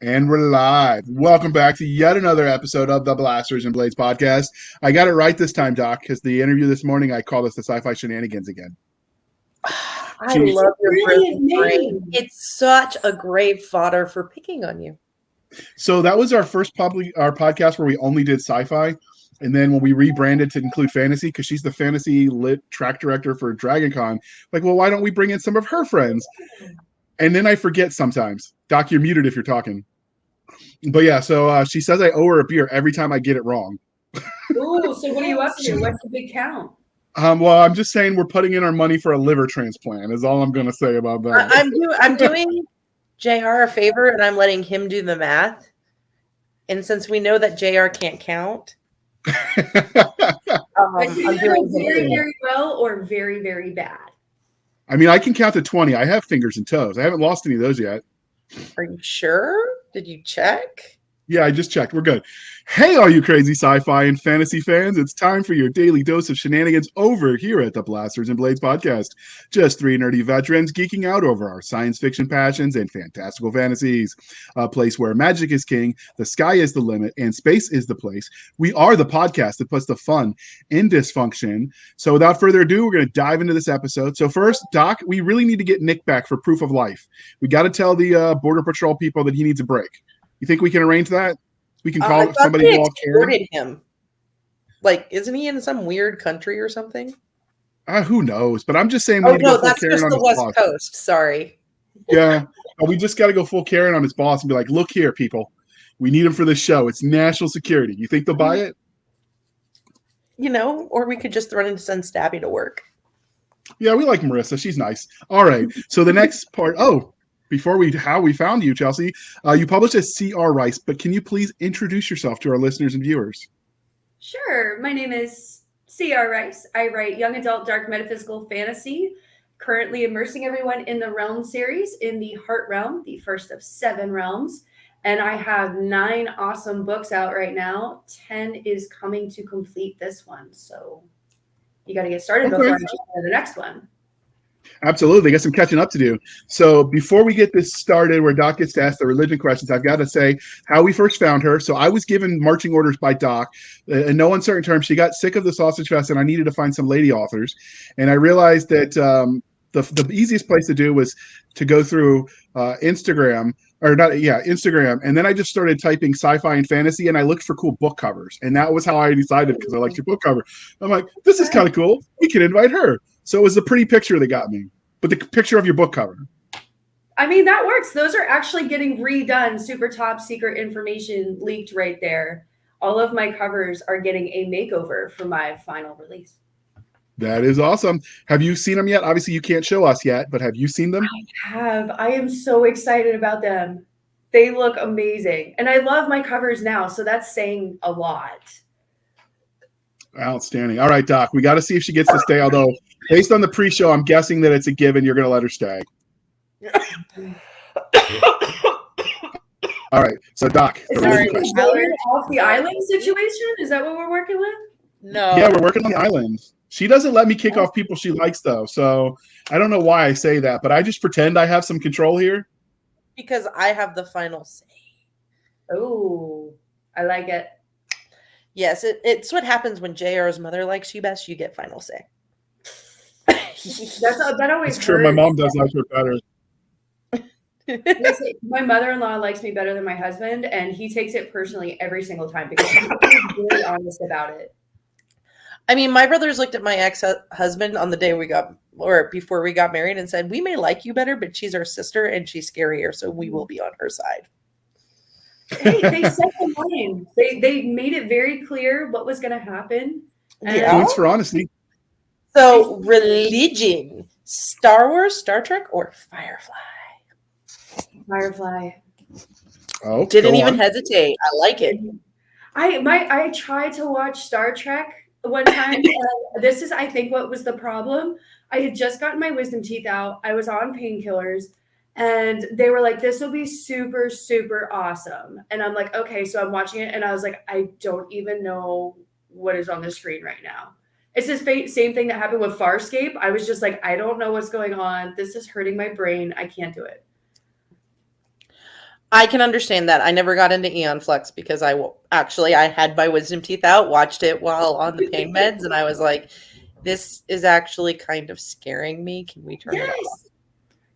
And we're live. Welcome back to yet another episode of the Blasters and Blades podcast. I got it right this time, Doc, because the interview this morning, I called us the sci-fi shenanigans again. I love your brilliant brain. It's such a great fodder for picking on you. So that was our first our podcast where we only did sci-fi. And then when we rebranded to include fantasy, because she's the fantasy lit track director for DragonCon, like, well, why don't we bring in some of her friends? And then I forget sometimes. Doc, you're muted if you're talking. But yeah, so she says I owe her a beer every time I get it wrong. Ooh, so what are you up to? What's the big count? Well, I'm just saying we're putting in our money for a liver transplant is all I'm going to say about that. I'm doing JR a favor, and I'm letting him do the math. And since we know that JR can't count, I'm doing very, very well or very, very bad. I mean, I can count to 20. I have fingers and toes. I haven't lost any of those yet. Are you sure? Did you check? Yeah, I just checked. We're good. Hey, all you crazy sci-fi and fantasy fans. It's time for your daily dose of shenanigans over here at the Blasters and Blades podcast. Just three nerdy veterans geeking out over our science fiction passions and fantastical fantasies. A place where magic is king, the sky is the limit, and space is the place. We are the podcast that puts the fun in dysfunction. So without further ado, we're going to dive into this episode. So first, Doc, we really need to get Nick back for proof of life. We got to tell the Border Patrol people that he needs a break. You think we can arrange that? We can call somebody to walk here. Him. Like, isn't he in some weird country or something? Who knows? But I'm just saying. We that's just the West Coast. Sorry. Yeah, we just got to go full Karen on his boss and be like, "Look here, people, we need him for this show. It's national security. You think they'll buy it?" Or we could just throw in and send Stabby to work. Yeah, we like Marissa. She's nice. All right. So the next part. Before how we found you, Chelsea, you published as C.R. Rice, but can you please introduce yourself to our listeners and viewers? Sure. My name is C.R. Rice. I write young adult dark metaphysical fantasy, currently immersing everyone in the Realm series in the Heart Realm, the first of 7 realms. And I have 9 awesome books out right now. 10 is coming to complete this one. So you got to get started before I jump into the next one. Absolutely. Got some catching up to do. So before we get this started, where Doc gets to ask the religion questions, I've got to say how we first found her. So I was given marching orders by Doc. In no uncertain terms, she got sick of the Sausage Fest, and I needed to find some lady authors. And I realized that the easiest place to do was to go through Instagram. And then I just started typing sci-fi and fantasy, and I looked for cool book covers. And that was how I decided, because I liked your book cover. I'm like, this is kind of cool. We can invite her. So it was a pretty picture that got me, but the picture of your book cover. I mean, that works. Those are actually getting redone. Super top secret information leaked right there. All of my covers are getting a makeover for my final release. That is awesome. Have you seen them yet? Obviously, you can't show us yet, but have you seen them? I have. I am so excited about them. They look amazing. And I love my covers now, so that's saying a lot. Outstanding. All right, Doc, we got to see if she gets to stay, although based on the pre-show, I'm guessing that it's a given you're going to let her stay. All right, so Doc. Is this off the island situation? Is that what we're working with? No. Yeah, we're working on the island. She doesn't let me kick off people she likes, though, so I don't know why I say that, but I just pretend I have some control here. Because I have the final say. Oh, I like it. Yes, it's what happens when JR's mother likes you best. You get final say. That always It's true. My mom does like her better. My mother-in-law likes me better than my husband, and he takes it personally every single time because he's really honest about it. I mean, my brothers looked at my ex-husband on the day before we got married and said, we may like you better, but she's our sister and she's scarier, so we will be on her side. Hey, they set the line. They made it very clear what was going to happen. Points for honesty. So, religion, Star Wars, Star Trek, or Firefly? Firefly. Oh, didn't even hesitate. I like it. I tried to watch Star Trek one time. This is, I think, what was the problem. I had just gotten my wisdom teeth out. I was on painkillers. And they were like, this will be super, super awesome. And I'm like, okay. So I'm watching it. And I was like, I don't even know what is on the screen right now. It's the same thing that happened with Farscape. I was just like, I don't know what's going on. This is hurting my brain. I can't do it. I can understand that. I never got into Eon Flux because I had my wisdom teeth out, watched it while on the pain meds, and I was like, this is actually kind of scaring me. Can we turn it off?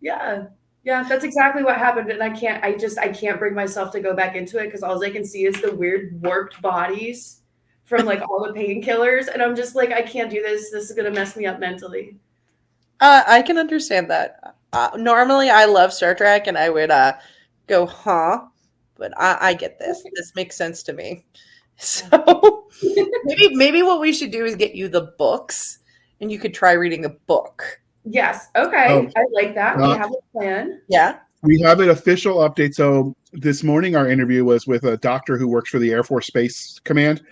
Yeah. Yeah, that's exactly what happened. And I can't bring myself to go back into it because all I can see is the weird warped bodies from like all the painkillers. And I'm just like, I can't do this. This is going to mess me up mentally. I can understand that. Normally, I love Star Trek, and I would go, huh? But I get this. This makes sense to me. So maybe what we should do is get you the books, and you could try reading a book. Yes. Okay. Oh, I like that. We have a plan. Yeah. We have an official update. So this morning, our interview was with a doctor who works for the Air Force Space Command.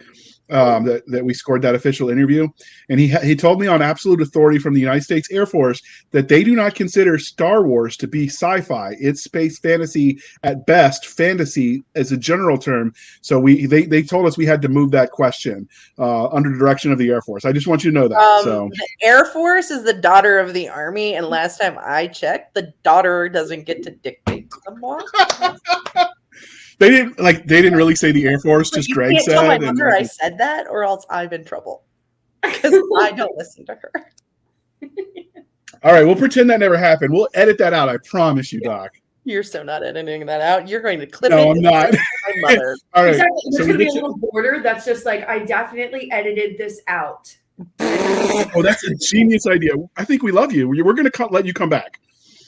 That we scored that official interview, and he told me on absolute authority from the United States Air Force that they do not consider Star Wars to be sci-fi. It's space fantasy at best, fantasy as a general term. So they told us we had to move that question under the direction of the Air Force. I just want you to know that. So the Air Force is the daughter of the Army, and last time I checked, the daughter doesn't get to dictate to the mom. They didn't really say the Air Force, just you Greg can't said. Tell my mother I said that, or else I'm in trouble because I don't listen to her. All right, we'll pretend that never happened. We'll edit that out. I promise you, Doc. You're so not editing that out. You're going to clip it. No, I'm not. My mother. All right. Exactly. There's So going to be a little border that's just like, I definitely edited this out. Oh, that's a genius idea. I think we love you. We're going to let you come back.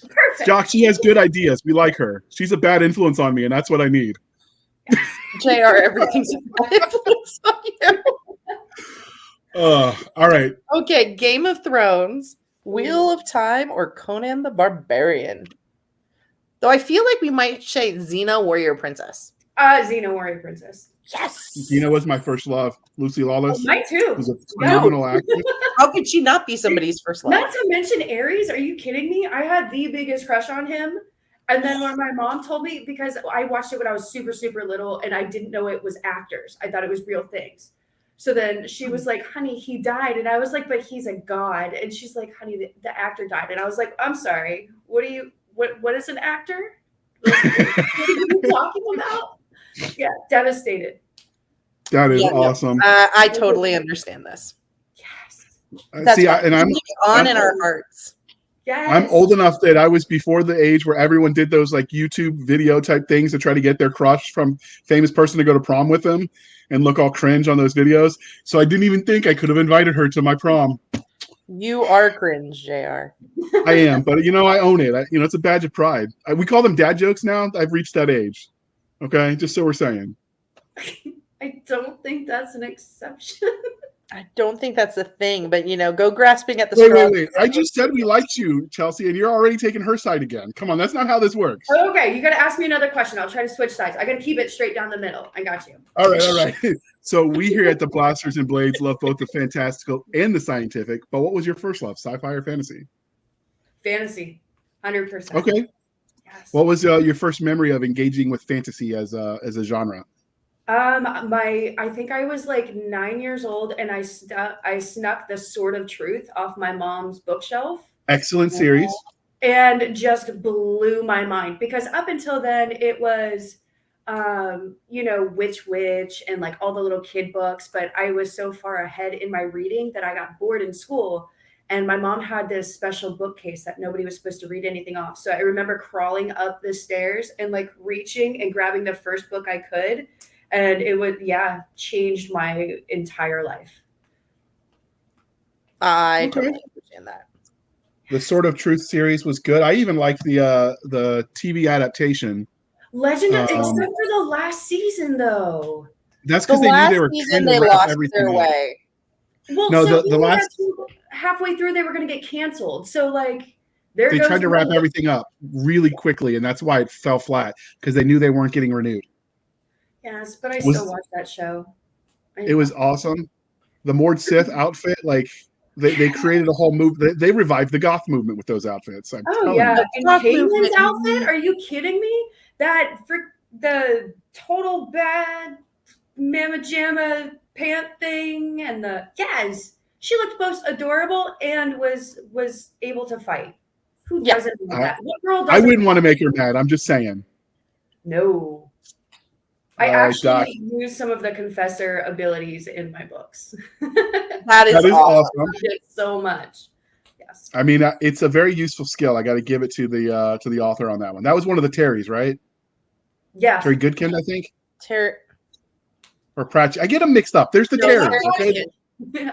Perfect. Doc, she has good ideas. We like her. She's a bad influence on me, and that's what I need. JR, everything's a bad influence on you. All right. Okay, Game of Thrones, Wheel of Time, or Conan the Barbarian? Though I feel like we might say Xena Warrior Princess. Xena Warrior Princess. Yes. Xena was my first love. Lucy Lawless. Oh, mine too. Was a phenomenal actress. How could she not be somebody's first love? Not to mention Ares. Are you kidding me? I had the biggest crush on him. And then when my mom told me, because I watched it when I was super, super little, and I didn't know it was actors. I thought it was real things. So then she was like, honey, he died. And I was like, but he's a god. And she's like, honey, the actor died. And I was like, I'm sorry. What is an actor? What are you talking about? Yeah, devastated. That is awesome. I totally understand this. Yes. I'm in our hearts. Yes. I'm old enough that I was before the age where everyone did those like YouTube video type things to try to get their crush from famous person to go to prom with them and look all cringe on those videos. So I didn't even think I could have invited her to my prom. You are cringe, JR. I am, but I own it. It's a badge of pride. We call them dad jokes now. I've reached that age. Okay, just so we're saying. I don't think that's an exception. I don't think that's a thing, but go grasping at the straw. Wait. I just said we liked you, Chelsea, and you're already taking her side again. Come on, that's not how this works. Okay, you got to ask me another question. I'll try to switch sides. I got to keep it straight down the middle. I got you. All right. So we here at the Blasters and Blades love both the fantastical and the scientific. But what was your first love, sci-fi or fantasy? Fantasy, 100%. Okay. Yes. What was your first memory of engaging with fantasy as a genre? I think I was like 9 years old, and I snuck The Sword of Truth off my mom's bookshelf. Excellent series. And just blew my mind, because up until then it was, Witch, and like all the little kid books. But I was so far ahead in my reading that I got bored in school. And my mom had this special bookcase that nobody was supposed to read anything off. So I remember crawling up the stairs and like reaching and grabbing the first book I could. And it would, changed my entire life. I totally understand that. The Sword of Truth series was good. I even liked the TV adaptation. Legend of, except for the last season, though. That's because they knew they were trying to wrap everything up. Well, no, so the last halfway through they were going to get canceled. So like they tried to wrap everything up really quickly, and that's why it fell flat, because they knew they weren't getting renewed. Yes, but I still watch that show. It was awesome. The Mord Sith outfit, like they created a whole move. They revived the goth movement with those outfits. And Caitlyn's outfit? Are you kidding me? That for the total bad mamma jamma pant thing, and she looked both adorable and was able to fight. Who doesn't do that? What girl doesn't? I wouldn't want to make her mad. I'm just saying. No. I actually use some of the confessor abilities in my books. That is awesome. I love it so much. Yes. I mean, it's a very useful skill. I got to give it to the author on that one. That was one of the Terrys, right? Yeah. Terry Goodkind, I think. Terry or Pratchett. I get them mixed up. There's the Terrys. Okay.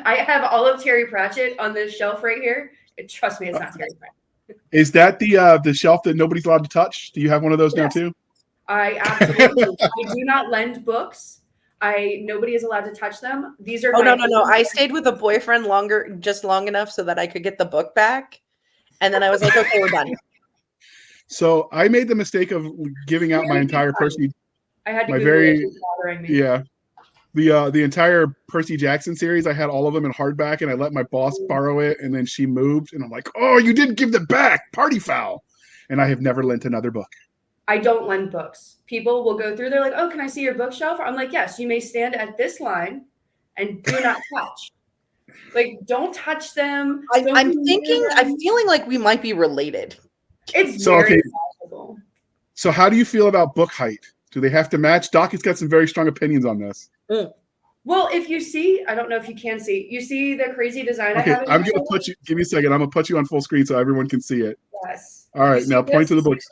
I have all of Terry Pratchett on this shelf right here. Trust me, it's not Terry Pratchett. Is that the shelf that nobody's allowed to touch? Do you have one of those now too? I absolutely. I do not lend books. Nobody is allowed to touch them. These are no. I stayed with a boyfriend long enough so that I could get the book back. And then I was like, okay, we're done. So I made the mistake of giving out my entire Percy. I had to Google it. It was bothering me. Yeah. The entire Percy Jackson series, I had all of them in hardback, and I let my boss borrow it, and then she moved, and I'm like, oh, you didn't give them back. Party foul. And I have never lent another book. I don't lend books. People will go through, they're like, oh, can I see your bookshelf? I'm like, yes, you may stand at this line and do not touch. Like, don't touch them. I'm feeling like we might be related. It's very possible. So how do you feel about book height? Do they have to match? Doc has got some very strong opinions on this. Well, if you see, I don't know if you can see, you see the crazy design I have? I'm going to put you, give me a second. I'm going to put you on full screen so everyone can see it. Yes. All right, now point to the books.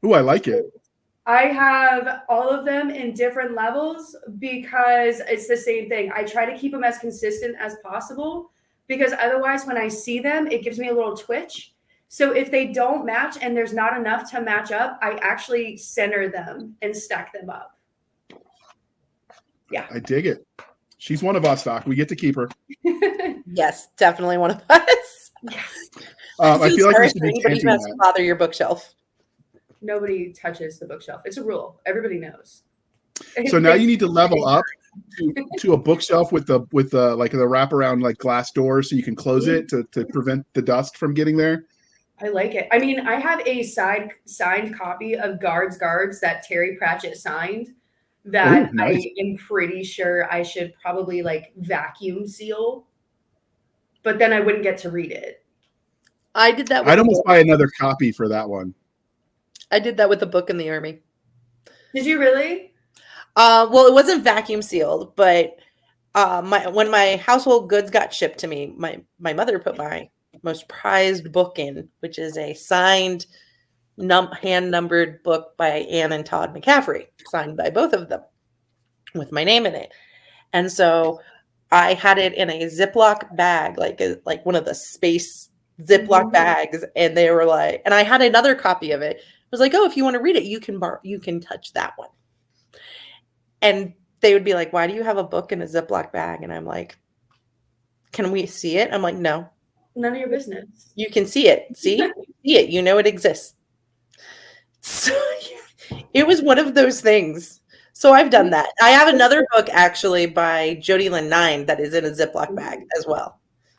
Ooh, I like it. I have all of them in different levels because it's the same thing. I try to keep them as consistent as possible because otherwise when I see them, it gives me a little twitch. So if they don't match and there's not enough to match up, I actually center them and stack them up. Yeah. I dig it. She's one of us, Doc. We get to keep her. Yes, definitely one of us. Yes. I feel like we should be anybody who has to bother your bookshelf. Nobody touches the bookshelf. It's a rule. Everybody knows. So now you need to level up to a bookshelf with the like the wraparound like glass door so you can close it to prevent the dust from getting there. I like it. I mean, I have a signed copy of Guards that Terry Pratchett signed that nice. I am pretty sure I should probably like vacuum seal, but then I wouldn't get to read it. I did that. I'd almost buy another copy for that one. I did that with a book in the Army. Did you really? Well, it wasn't vacuum sealed, but when my household goods got shipped to me, my mother put my most prized book in, which is a signed, hand-numbered book by Anne and Todd McCaffrey, signed by both of them, with my name in it. And so I had it in a Ziploc bag, like one of the space Ziploc bags, and they were like, and I had another copy of it. I was like, oh, if you want to read it, you can touch that one. And they would be like, why do you have a book in a Ziploc bag? And I'm like, can we see it? I'm like, no. None of your business. You can see it. See? See it. You know it exists. So it was one of those things. So I've done that. I have another book actually by Jody Lynn 9 that is in a Ziploc bag as well.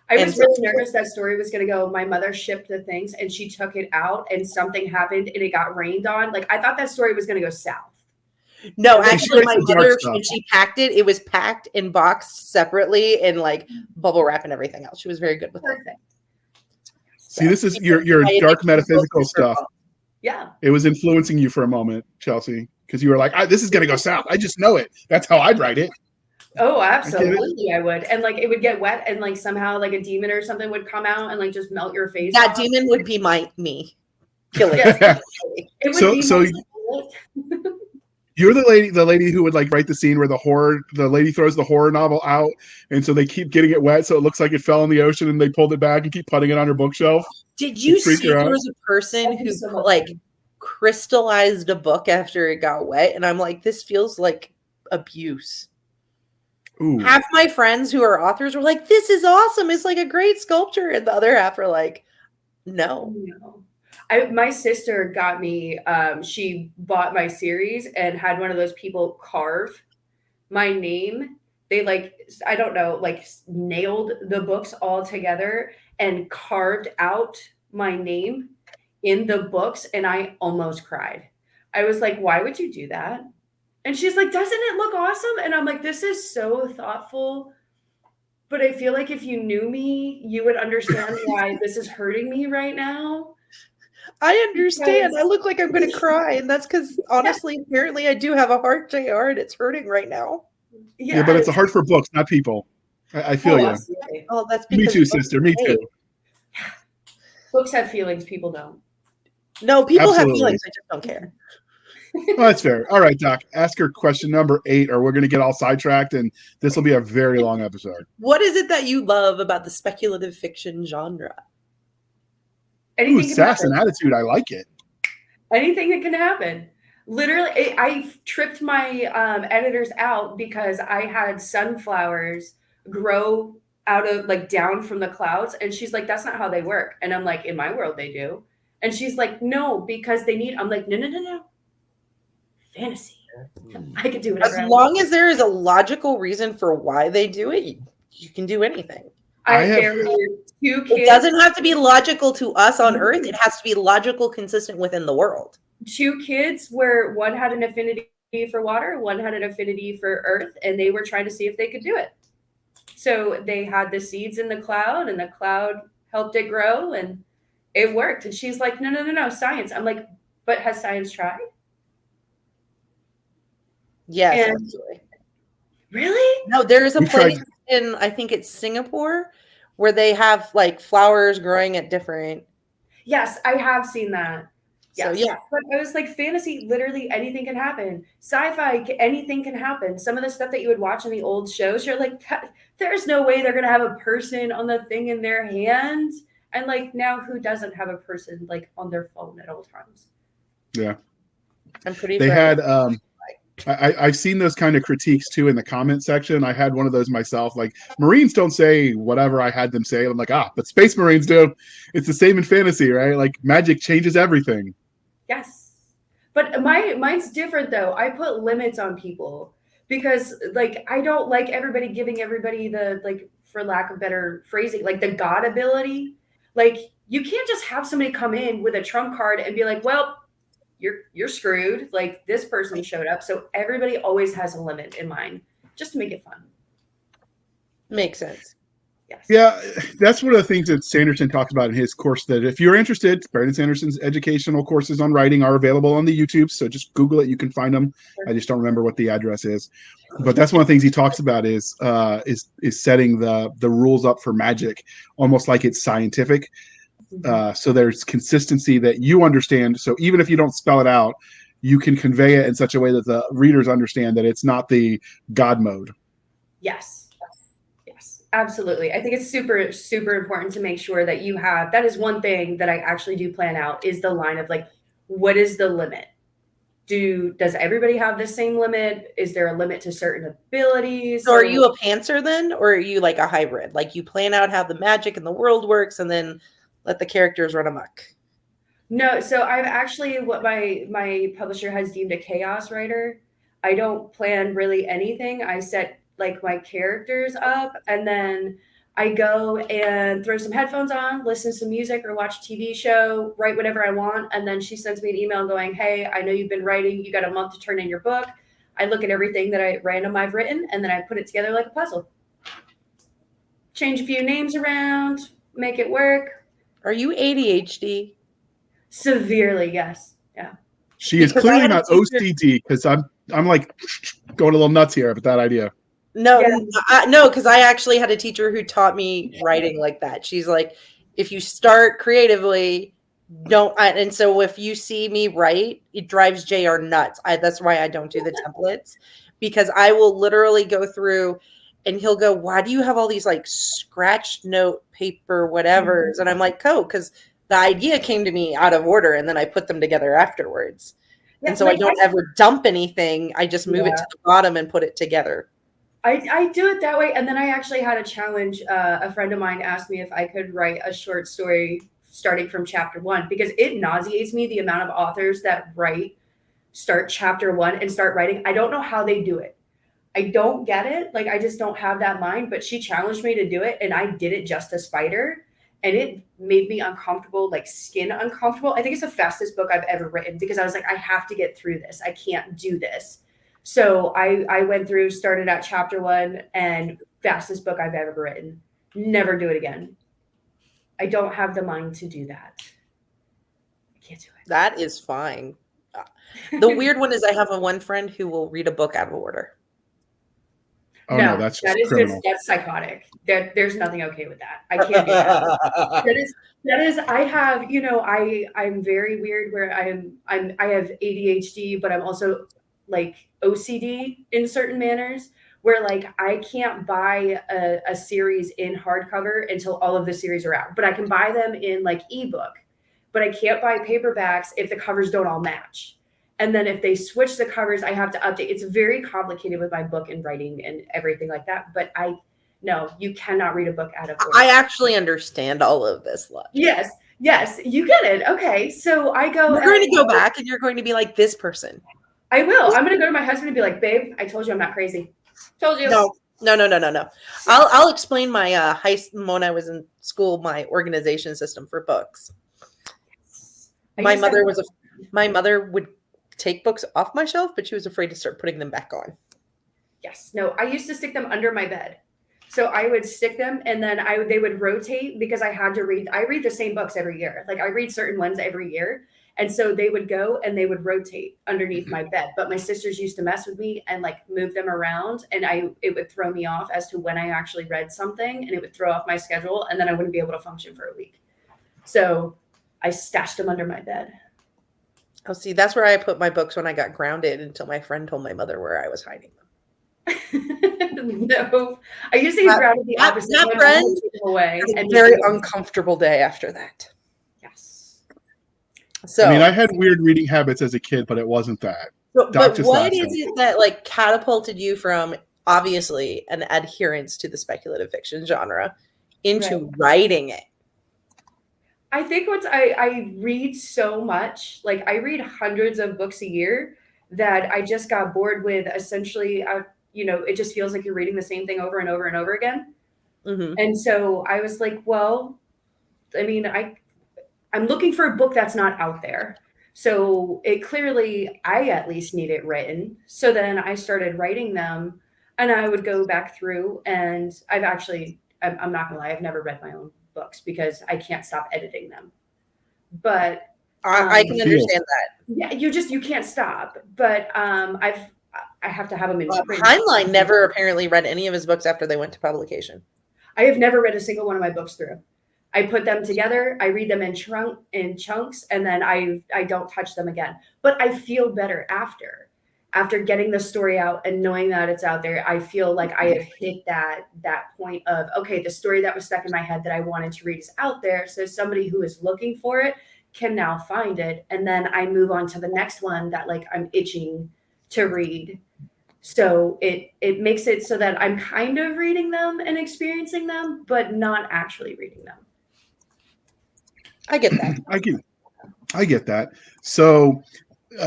I was really nervous that story was going to go. My mother shipped the things and she took it out and something happened and it got rained on. Like I thought that story was going to go south. No, actually my mother, when she packed it, it was packed and boxed separately in like bubble wrap and everything else. She was very good with it. See, this is your dark metaphysical stuff. Yeah. It was influencing you for a moment, Chelsea, because you were like, this is going to go south. I just know it. That's how I'd write it. Oh, absolutely. I would. And like, it would get wet and like somehow like a demon or something would come out and like just melt your face. That off. Demon would be me. Killing You're the lady who would like write the scene where the lady throws the horror novel out, and so they keep getting it wet, so it looks like it fell in the ocean, and they pulled it back and keep putting it on her bookshelf. Did you see there was a person who like crystallized a book after it got wet, and I'm like, this feels like abuse. Ooh. Half my friends who are authors were like, this is awesome. It's like a great sculpture, and the other half are like, no. My sister got me, she bought my series and had one of those people carve my name. They I don't know, nailed the books all together and carved out my name in the books. And I almost cried. I was like, why would you do that? And she's like, doesn't it look awesome? And I'm like, this is so thoughtful. But I feel like if you knew me, you would understand why this is hurting me right now. I understand. I look like I'm going to cry, and that's because honestly, apparently, I do have a heart, JR, and it's hurting right now. Yeah, but it's a heart for books, not people. I feel you. Absolutely. Oh, that's Me because too, sister. Me too. Books have feelings, people don't. No, people have Absolutely. feelings. I just don't care. Well, that's fair. All right, Doc. Ask her question number 8, or we're going to get all sidetracked, and this will be a very long episode. What is it that you love about the speculative fiction genre? Ooh, Anything can sass happen. and attitude. I like it. Anything that can happen. Literally, I tripped my editors out because I had sunflowers grow out of like down from the clouds, and she's like, "That's not how they work." And I'm like, "In my world, they do." And she's like, "No, because they need." I'm like, "No, no, no, no. Fantasy. I could do whatever. As long as there is a logical reason for why they do it, you can do anything. There were 2 kids. It doesn't have to be logical to us on Earth. It has to be logical, consistent within the world. 2 kids where one had an affinity for water, one had an affinity for earth, and they were trying to see if they could do it. So they had the seeds in the cloud, and the cloud helped it grow, and it worked. And she's like, "No, no, no, no, science." I'm like, "But has science tried?" Yes, And actually. really? No, there is a We place tried- in, I think it's Singapore, where they have like flowers growing at different. Yes, I have seen that. So Yes. yeah, But I was like, fantasy, literally anything can happen. Sci-fi, anything can happen. Some of the stuff that you would watch in the old shows, you're like, there's no way they're going to have a person on the thing in their hand. And like, now who doesn't have a person like on their phone at all times? Yeah. I'm pretty They sure. had I've seen those kind of critiques too in the comment section. I had one of those myself. Like, Marines don't say whatever I had them say. I'm like, but Space Marines do. It's the same in fantasy, right? Like, magic changes everything. Yes. But mine's different though. I put limits on people because like I don't like everybody giving everybody the like for lack of better phrasing, like the god ability. Like you can't just have somebody come in with a trump card and be like, "Well, you're screwed." Like this person showed up. So everybody always has a limit in mind just to make it fun. Makes sense. Yes. Yeah, that's one of the things that Sanderson talks about in his course. That if you're interested, Brandon Sanderson's educational courses on writing are available on the YouTube. So just Google it; you can find them. I just don't remember what the address is. But that's one of the things he talks about is setting the rules up for magic, almost like it's scientific. So there's consistency that you understand. So even if you don't spell it out, you can convey it in such a way that the readers understand that it's not the God mode. Yes. Yes, absolutely. I think it's super, super important to make sure that you have that is one thing that I actually do plan out is the line of like, what is the limit? Does everybody have the same limit? Is there a limit to certain abilities? So are you a pantser then, or are you like a hybrid? Like you plan out how the magic in the world works and then let the characters run amok? No, so I'm actually what my publisher has deemed a chaos writer. I don't plan really anything. I set like my characters up and then I go and throw some headphones on, listen to some music or watch a TV show, write whatever I want. And then she sends me an email going, "Hey, I know you've been writing. You got a month to turn in your book." I look at everything that I've written and then I put it together like a puzzle. Change a few names around, make it work. Are you ADHD? Severely, yes. Yeah. She is clearly not OCD because I'm like going a little nuts here with that idea. No, Yeah. no, because I actually had a teacher who taught me writing like that. She's like, if you start creatively, don't. And so if you see me write, it drives JR nuts. That's why I don't do the templates, because I will literally go through and he'll go, "Why do you have all these like scratched note paper whatevers?" And I'm like, because the idea came to me out of order and then I put them together afterwards. Yeah, and so like I don't ever dump anything. I just move it to the bottom and put it together. I do it that way. And then I actually had a challenge. A friend of mine asked me if I could write a short story starting from chapter 1 because it nauseates me the amount of authors that start chapter 1 and start writing. I don't know how they do it. I don't get it. Like I just don't have that mind, but she challenged me to do it and I did it just to spite her. And it made me uncomfortable, like skin uncomfortable. I think it's the fastest book I've ever written because I was like, I have to get through this. I can't do this. So I went through, started at chapter 1 and fastest book I've ever written. Never do it again. I don't have the mind to do that. I Can't do it. That is fine. The weird one is I have one friend who will read a book out of order. Oh no, that's just criminal. That's psychotic. There's nothing okay with that. I can't do that. that is I have, I'm very weird where I have ADHD, but I'm also like OCD in certain manners where like I can't buy a series in hardcover until all of the series are out. But I can buy them in like ebook, but I can't buy paperbacks if the covers don't all match. And then if they switch the covers, I have to update. It's very complicated with my book and writing and everything like that. But no, you cannot read a book out of order. I actually understand all of this. Logic. Yes, you get it. Okay, so I go. You're going to go back and you're going to be like this person. I will. I'm going to go to my husband and be like, babe, I told you I'm not crazy. Told you. No. I'll explain my when I was in school, my organization system for books. My mother would take books off my shelf, but she was afraid to start putting them back on. Yes. No, I used to stick them under my bed. So I would stick them and then they would rotate because I had to read. I read the same books every year. Like I read certain ones every year. And so they would go and they would rotate underneath my bed. But my sisters used to mess with me and like move them around. And it would throw me off as to when I actually read something, and it would throw off my schedule. And then I wouldn't be able to function for a week. So I stashed them under my bed. Oh, see, that's where I put my books when I got grounded until my friend told my mother where I was hiding them. No, I usually grounded the opposite. That friend away. A very uncomfortable day after that. Yes. So I mean, I had weird reading habits as a kid, but it wasn't that. But what is it that like catapulted you from obviously an adherence to the speculative fiction genre into writing it? I think I read so much, like I read hundreds of books a year that I just got bored with essentially, it just feels like you're reading the same thing over and over and over again. Mm-hmm. And so I was like, well, I mean, I'm looking for a book that's not out there. So I at least need it written. So then I started writing them and I would go back through and I'm not gonna lie, I've never read my own books because I can't stop editing them. But I can understand that. Yeah, you can't stop. But I have to have them in print. Handley never apparently read any of his books after they went to publication. I have never read a single one of my books through. I put them together, I read them in chunks, and then I don't touch them again. But I feel better after getting the story out and knowing that it's out there. I feel like I have hit that point of, okay, the story that was stuck in my head that I wanted to read is out there. So somebody who is looking for it can now find it. And then I move on to the next one that like I'm itching to read. So it makes it so that I'm kind of reading them and experiencing them, but not actually reading them. I get that. I get that. So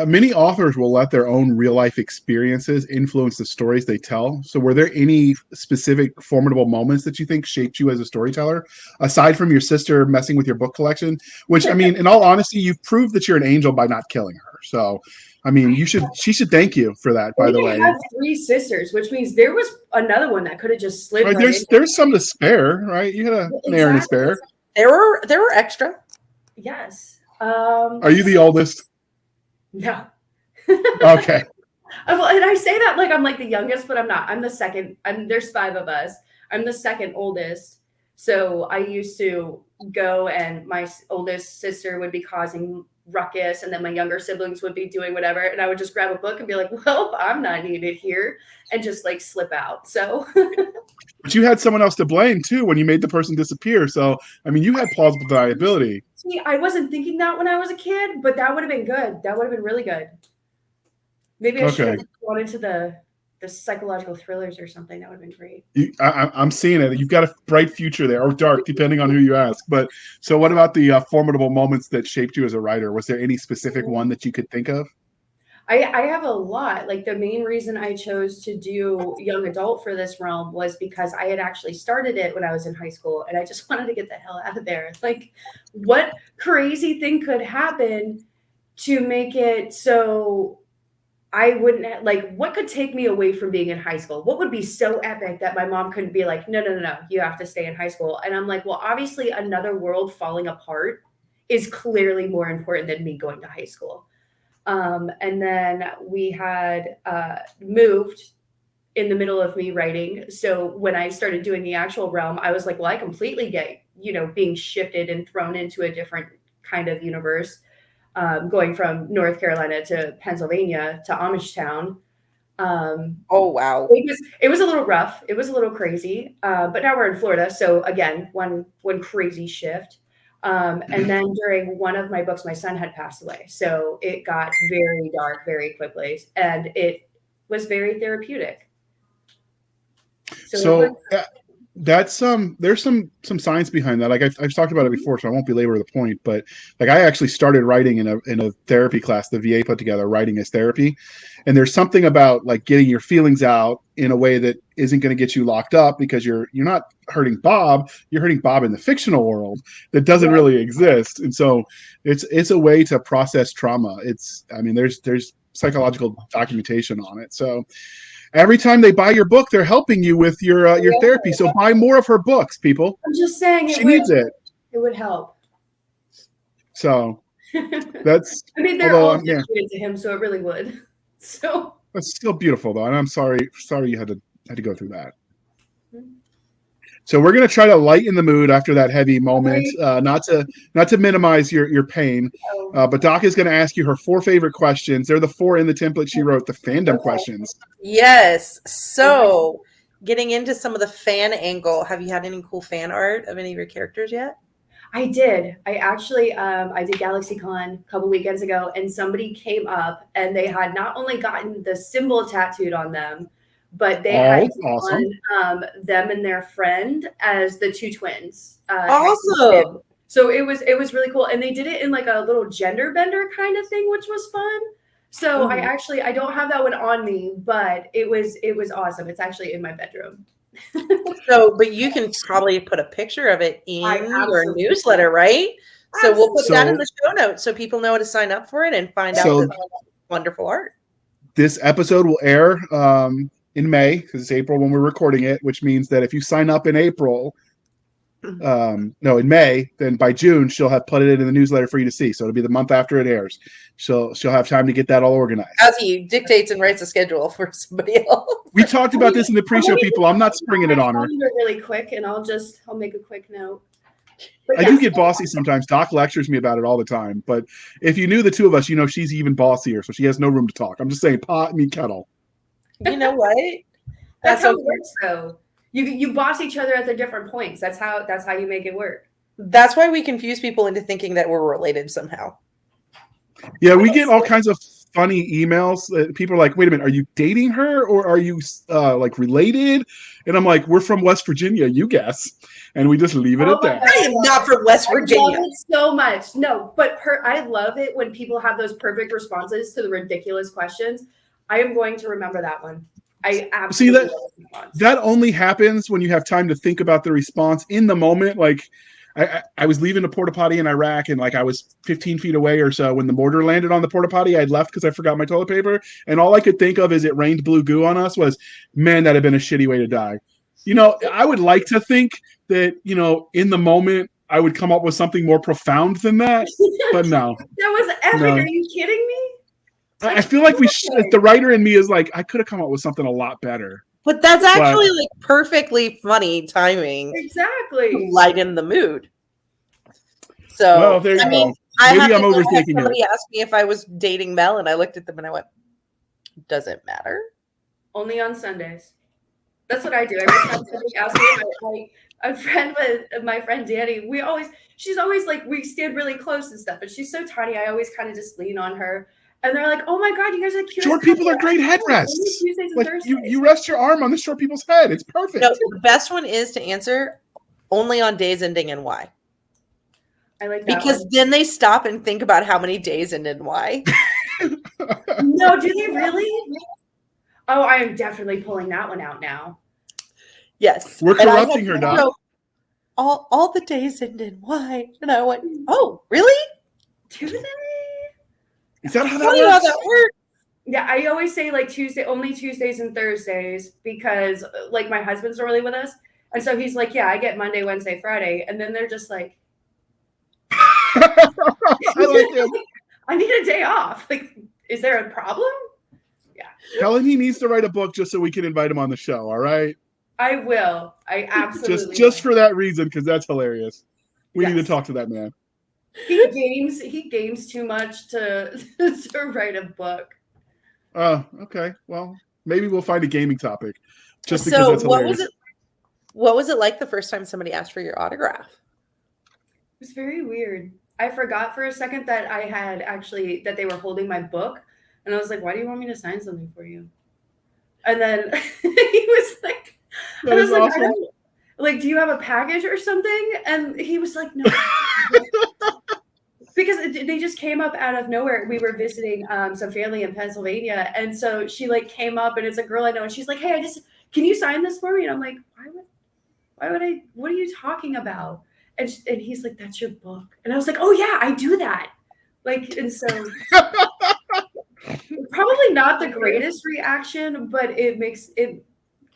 many authors will let their own real life experiences influence the stories they tell. So were there any specific formidable moments that you think shaped you as a storyteller, aside from your sister messing with your book collection? Which, I mean, in all honesty, you've proved that you're an angel by not killing her. So, I mean, she should thank you for that, by the way. I have 3 sisters, which means there was another one that could have just slid right in. There's some to spare, right? You had an heir to spare. There were extra. Yes. Are you the oldest? No. Okay. Well, and I say that like I'm like the youngest, but I'm not. I'm the second. There's 5 of us. I'm the second oldest. So I used to go and my oldest sister would be causing ruckus and then my younger siblings would be doing whatever. And I would just grab a book and be like, well, I'm not needed here, and just like slip out. So. But you had someone else to blame too when you made the person disappear. So, I mean, you had plausible deniability. See, I wasn't thinking that when I was a kid, but that would have been good. That would have been really good. Maybe I should have gone into the psychological thrillers or something. That would have been great. I'm seeing it. You've got a bright future there, or dark, depending on who you ask. But so what about the formidable moments that shaped you as a writer? Was there any specific one that you could think of? I have a lot. Like the main reason I chose to do young adult for this realm was because I had actually started it when I was in high school and I just wanted to get the hell out of there. Like what crazy thing could happen to make it so I wouldn't like, what could take me away from being in high school? What would be so epic that my mom couldn't be like, no, you have to stay in high school. And I'm like, well, obviously another world falling apart is clearly more important than me going to high school. And then we had moved in the middle of me writing. So when I started doing the actual realm, I was like, well, I completely get, being shifted and thrown into a different kind of universe, going from North Carolina to Pennsylvania to Amish town. Oh, wow. It was a little rough. It was a little crazy. But now we're in Florida. So again, one crazy shift. And then during one of my books, my son had passed away. So it got very dark very quickly, and it was very therapeutic. So that's there's some science behind that. Like I've talked about it before, so I won't belabor the point. But like I actually started writing in a therapy class the VA put together, writing as therapy. And there's something about like getting your feelings out in a way that isn't going to get you locked up, because you're not hurting Bob, you're hurting Bob in the fictional world that doesn't really exist. And so it's a way to process trauma. There's psychological documentation on it. So every time they buy your book, they're helping you with your therapy. So buy more of her books, people. I'm just saying, she needs it. It would help. So that's. They're all dedicated to him, so it really would. So that's still beautiful, though, and I'm sorry you had to go through that. So we're going to try to lighten the mood after that heavy moment, not to minimize your pain. But Doc is going to ask you her 4 favorite questions. They're the 4 in the template she wrote, the fandom questions. Yes. So getting into some of the fan angle, have you had any cool fan art of any of your characters yet? I did. I actually, I did GalaxyCon a couple weekends ago, and somebody came up and they had not only gotten the symbol tattooed on them, but they had on them and their friend as the 2 twins. Awesome. So it was really cool. And they did it in like a little gender bender kind of thing, which was fun. So I don't have that one on me, but it was awesome. It's actually in my bedroom. But you can probably put a picture of it in your newsletter, right? So we'll put that in the show notes so people know how to sign up for it and find out this wonderful art. This episode will air in May, because it's April when we're recording it, which means that if you sign up in in May, then by June she'll have put it in the newsletter for you to see. So it'll be the month after it airs. She'll have time to get that all organized. As he dictates and writes a schedule for somebody else. We talked about this in the pre-show, people. I'm not springing it on her. Really quick, and I'll make a quick note. I do get bossy sometimes. Doc lectures me about it all the time. But if you knew the two of us, she's even bossier, so she has no room to talk. I'm just saying, pot me kettle. You know what? That's how it works, though. You boss each other at their different points. That's how you make it work. That's why we confuse people into thinking that we're related somehow. Yeah, we get all kinds of funny emails that people are like, wait a minute, are you dating her or are you like related? And I'm like, we're from West Virginia, you guess. And we just leave it at that. I am not from West Virginia. I love it so much. No, but I love it when people have those perfect responses to the ridiculous questions. I am going to remember that one. I absolutely see that only happens when you have time to think about the response in the moment. Like I was leaving a porta potty in Iraq, and like I was 15 feet away or so when the mortar landed on the porta potty. I'd left because I forgot my toilet paper, and all I could think of as it rained blue goo on us was, man, that'd have been a shitty way to die. I would like to think that in the moment I would come up with something more profound than that, but no. That was epic. No. Are you kidding me? I feel like the writer in me is like, I could have come up with something a lot better. But that's actually like perfectly funny timing. Exactly. To lighten the mood. So, well, there you go. Maybe I'm overthinking it. Somebody asked me if I was dating Mel, and I looked at them and I went, does it matter? Only on Sundays. That's what I do. Every time somebody asks me, I'm friend with my friend Danny. She's always like, we stand really close and stuff, and she's so tiny. I always kind of just lean on her. And they're like, "Oh my god, you guys are cute." Short people are great headrests. Like you rest your arm on the short people's head. It's perfect. No, the best one is to answer only on days ending in Y. I like that because then they stop and think about how many days end in Y. No, do they really? Oh, I am definitely pulling that one out now. Yes, we're corrupting her, Doc. All the days end in Y, and I went, "Oh, really? Do they?" Is that how that works? Yeah, I always say like only Tuesdays and Thursdays, because like my husband's really with us. And so he's like, yeah, I get Monday, Wednesday, Friday. And then they're just like, I like him. I need a day off. Like, is there a problem? Yeah. Tell him he needs to write a book just so we can invite him on the show. All right. I will. I absolutely just will. for that reason, because that's hilarious. We need to Yes. talk to that man. He games too much to to write a book. Oh, okay. Well, maybe we'll find a gaming topic just because So that's hilarious. what was it like the first time somebody asked for your autograph? It was very weird. I forgot for a second that I had actually that they were holding my book, and I was like, "Why do you want me to sign something for you?" And then he was like, That I is was like, awesome. I don't, like, do you have a package or something? And he was like, no. Because they just came up out of nowhere. We were visiting some family in Pennsylvania. And so she like came up and it's a girl I know. And she's like, hey, can you sign this for me? And I'm like, why would I, what are you talking about? And he's like, that's your book. And I was like, oh yeah, I do that. Like, and so probably not the greatest reaction, but it makes it,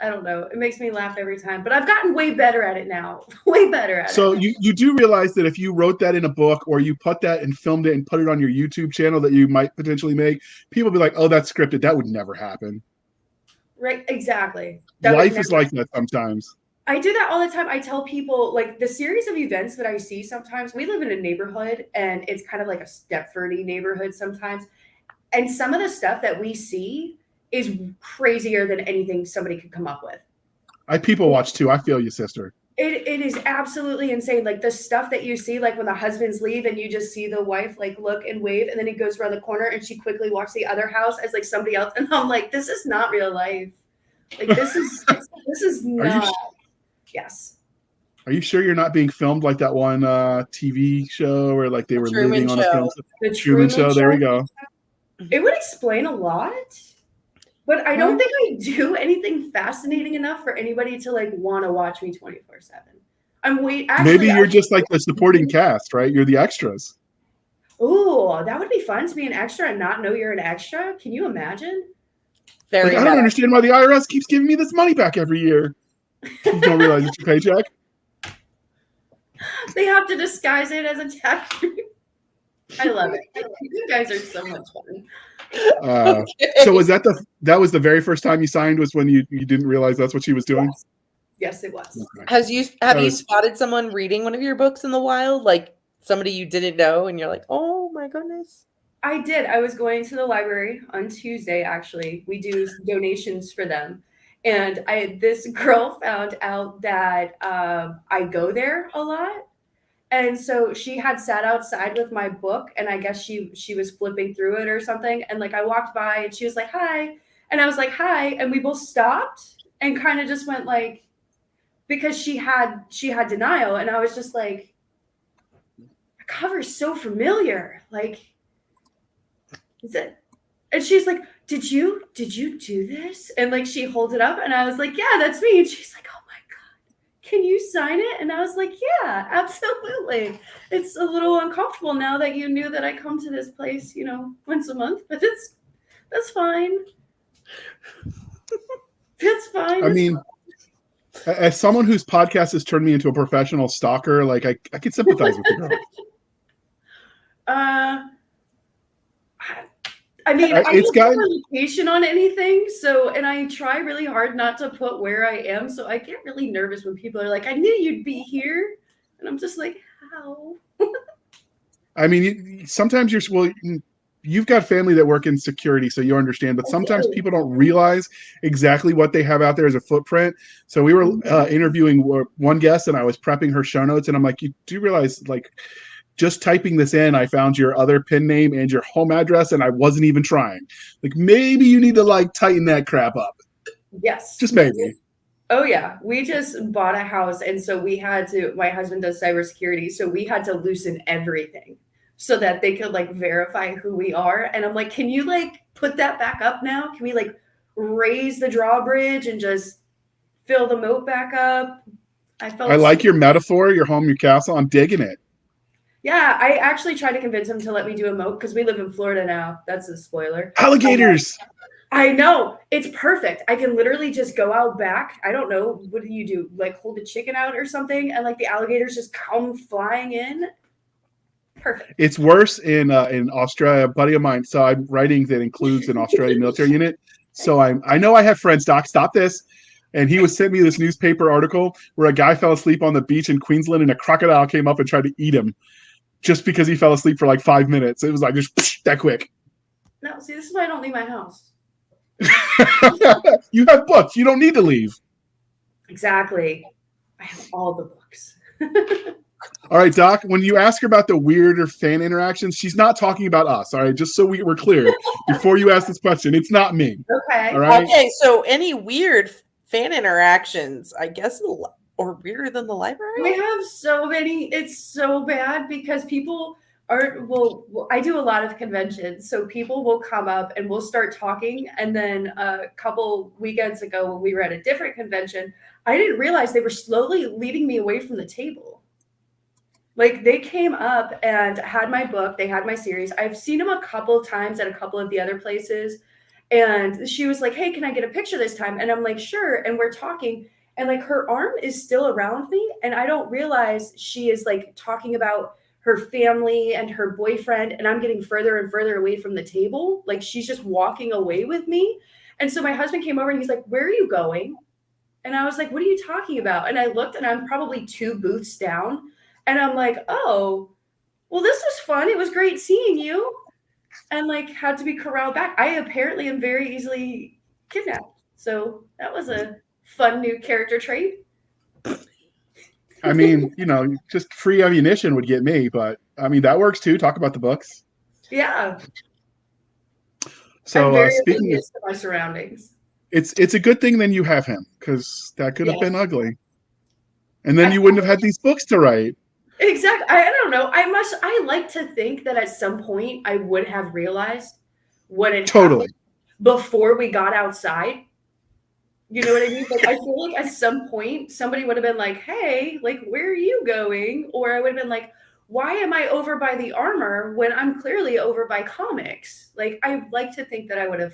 I don't know. It makes me laugh every time, but I've gotten way better at it now. Way better at it. So you do realize that if you wrote that in a book or you put that and filmed it and put it on your YouTube channel that you might potentially make, people be like, oh, that's scripted. That would never happen. Right, exactly. Life is like that sometimes. I do that all the time. I tell people like the series of events that I see sometimes. We live in a neighborhood and it's kind of like a Stepfordy neighborhood sometimes. And some of the stuff that we see is crazier than anything somebody could come up with. I people watch too. I feel you, sister. It is absolutely insane. Like the stuff that you see, like when the husbands leave and you just see the wife like look and wave, and then it goes around the corner and she quickly walks the other house as like somebody else. And I'm like, this is not real life. Like this is not. Yes. Are you sure you're not being filmed like that one TV show where like they were living on a film? The Truman Show. There we go. It would explain a lot, but I don't think I do anything fascinating enough for anybody to like want to watch me 24/7. Maybe you're just like the supporting cast, right? You're the extras. Oh, that would be fun to be an extra and not know you're an extra. Can you imagine? I don't understand why the IRS keeps giving me this money back every year. You don't realize it's your paycheck? They have to disguise it as a tax. I love it. You guys are so much fun. So was that was the very first time you signed was when you didn't realize that's what she was doing? Yes, it was. Okay. Have you spotted someone reading one of your books in the wild? Like somebody you didn't know and you're like, oh my goodness. I did. I was going to the library on Tuesday, actually. We do donations for them. And this girl found out that I go there a lot. And so she had sat outside with my book, and I guess she was flipping through it or something. And like I walked by and she was like, hi. And I was like, hi. And we both stopped and kind of just went like, because she had denial. And I was just like, the cover is so familiar. Like, is it? And she's like, did you do this? And like she holds it up and I was like, yeah, that's me. And she's like, oh my God, can you sign it? And I was like, yeah, absolutely. It's a little uncomfortable now that you knew that I come to this place, once a month, but that's fine. That's fine. I mean, as someone whose podcast has turned me into a professional stalker, like I could sympathize with the girl. I mean, I don't have a location on anything, and I try really hard not to put where I am, so I get really nervous when people are like, I knew you'd be here, and I'm just like, how? I mean, sometimes you've got family that work in security, so you understand, but sometimes people don't realize exactly what they have out there as a footprint. So we were interviewing one guest, and I was prepping her show notes, and I'm like, you do realize, like, just typing this in, I found your other PIN name and your home address, and I wasn't even trying. Like, maybe you need to like tighten that crap up. Yes. Just maybe. Oh yeah. We just bought a house. And so my husband does cybersecurity. So we had to loosen everything so that they could like verify who we are. And I'm like, can you like put that back up now? Can we like raise the drawbridge and just fill the moat back up? I like your metaphor, your home, your castle. I'm digging it. Yeah, I actually tried to convince him to let me do a moat because we live in Florida now. That's a spoiler. Alligators. I know. It's perfect. I can literally just go out back. I don't know. What do you do? Like hold a chicken out or something? And like the alligators just come flying in. Perfect. It's worse in Australia. A buddy of mine, so I'm writing that includes an Australian military unit. So I know I have friends. Doc, stop this. And he was sent me this newspaper article where a guy fell asleep on the beach in Queensland, and a crocodile came up and tried to eat him just because he fell asleep for like 5 minutes. It was like just that quick. No, see, this is why I don't leave my house. You have books. You don't need to leave. Exactly. I have all the books. All right, Doc, when you ask her about the weirder fan interactions, she's not talking about us. All right, just so we're clear before you ask this question, it's not me. Okay. All right. Okay, so any weird fan interactions, I guess, or weirder than the library? We have so many. It's so bad because people are, well, I do a lot of conventions. So people will come up and we'll start talking. And then a couple weekends ago when we were at a different convention, I didn't realize they were slowly leading me away from the table. Like they came up and had my book. They had my series. I've seen them a couple of times at a couple of the other places. And she was like, hey, can I get a picture this time? And I'm like, sure. And we're talking. And like her arm is still around me. And I don't realize she is like talking about her family and her boyfriend. And I'm getting further and further away from the table. Like she's just walking away with me. And so my husband came over and he's like, where are you going? And I was like, what are you talking about? And I looked and I'm probably 2 booths down. And I'm like, oh, well, this was fun. It was great seeing you. And like had to be corralled back. I apparently am very easily kidnapped. So that was a fun new character trait. I mean, just free ammunition would get me, but I mean that works too. Talk about the books. Yeah. So I'm very speaking oblivious to my surroundings. it's a good thing then you have him, because that could have been ugly. And then you wouldn't have had these books to write. Exactly. I don't know. I like to think that at some point I would have realized what had happened before we got outside. You know what I mean? Like I feel like at some point somebody would have been like, hey, like where are you going? Or I would have been like, why am I over by the armor when I'm clearly over by comics? Like I like to think that I would have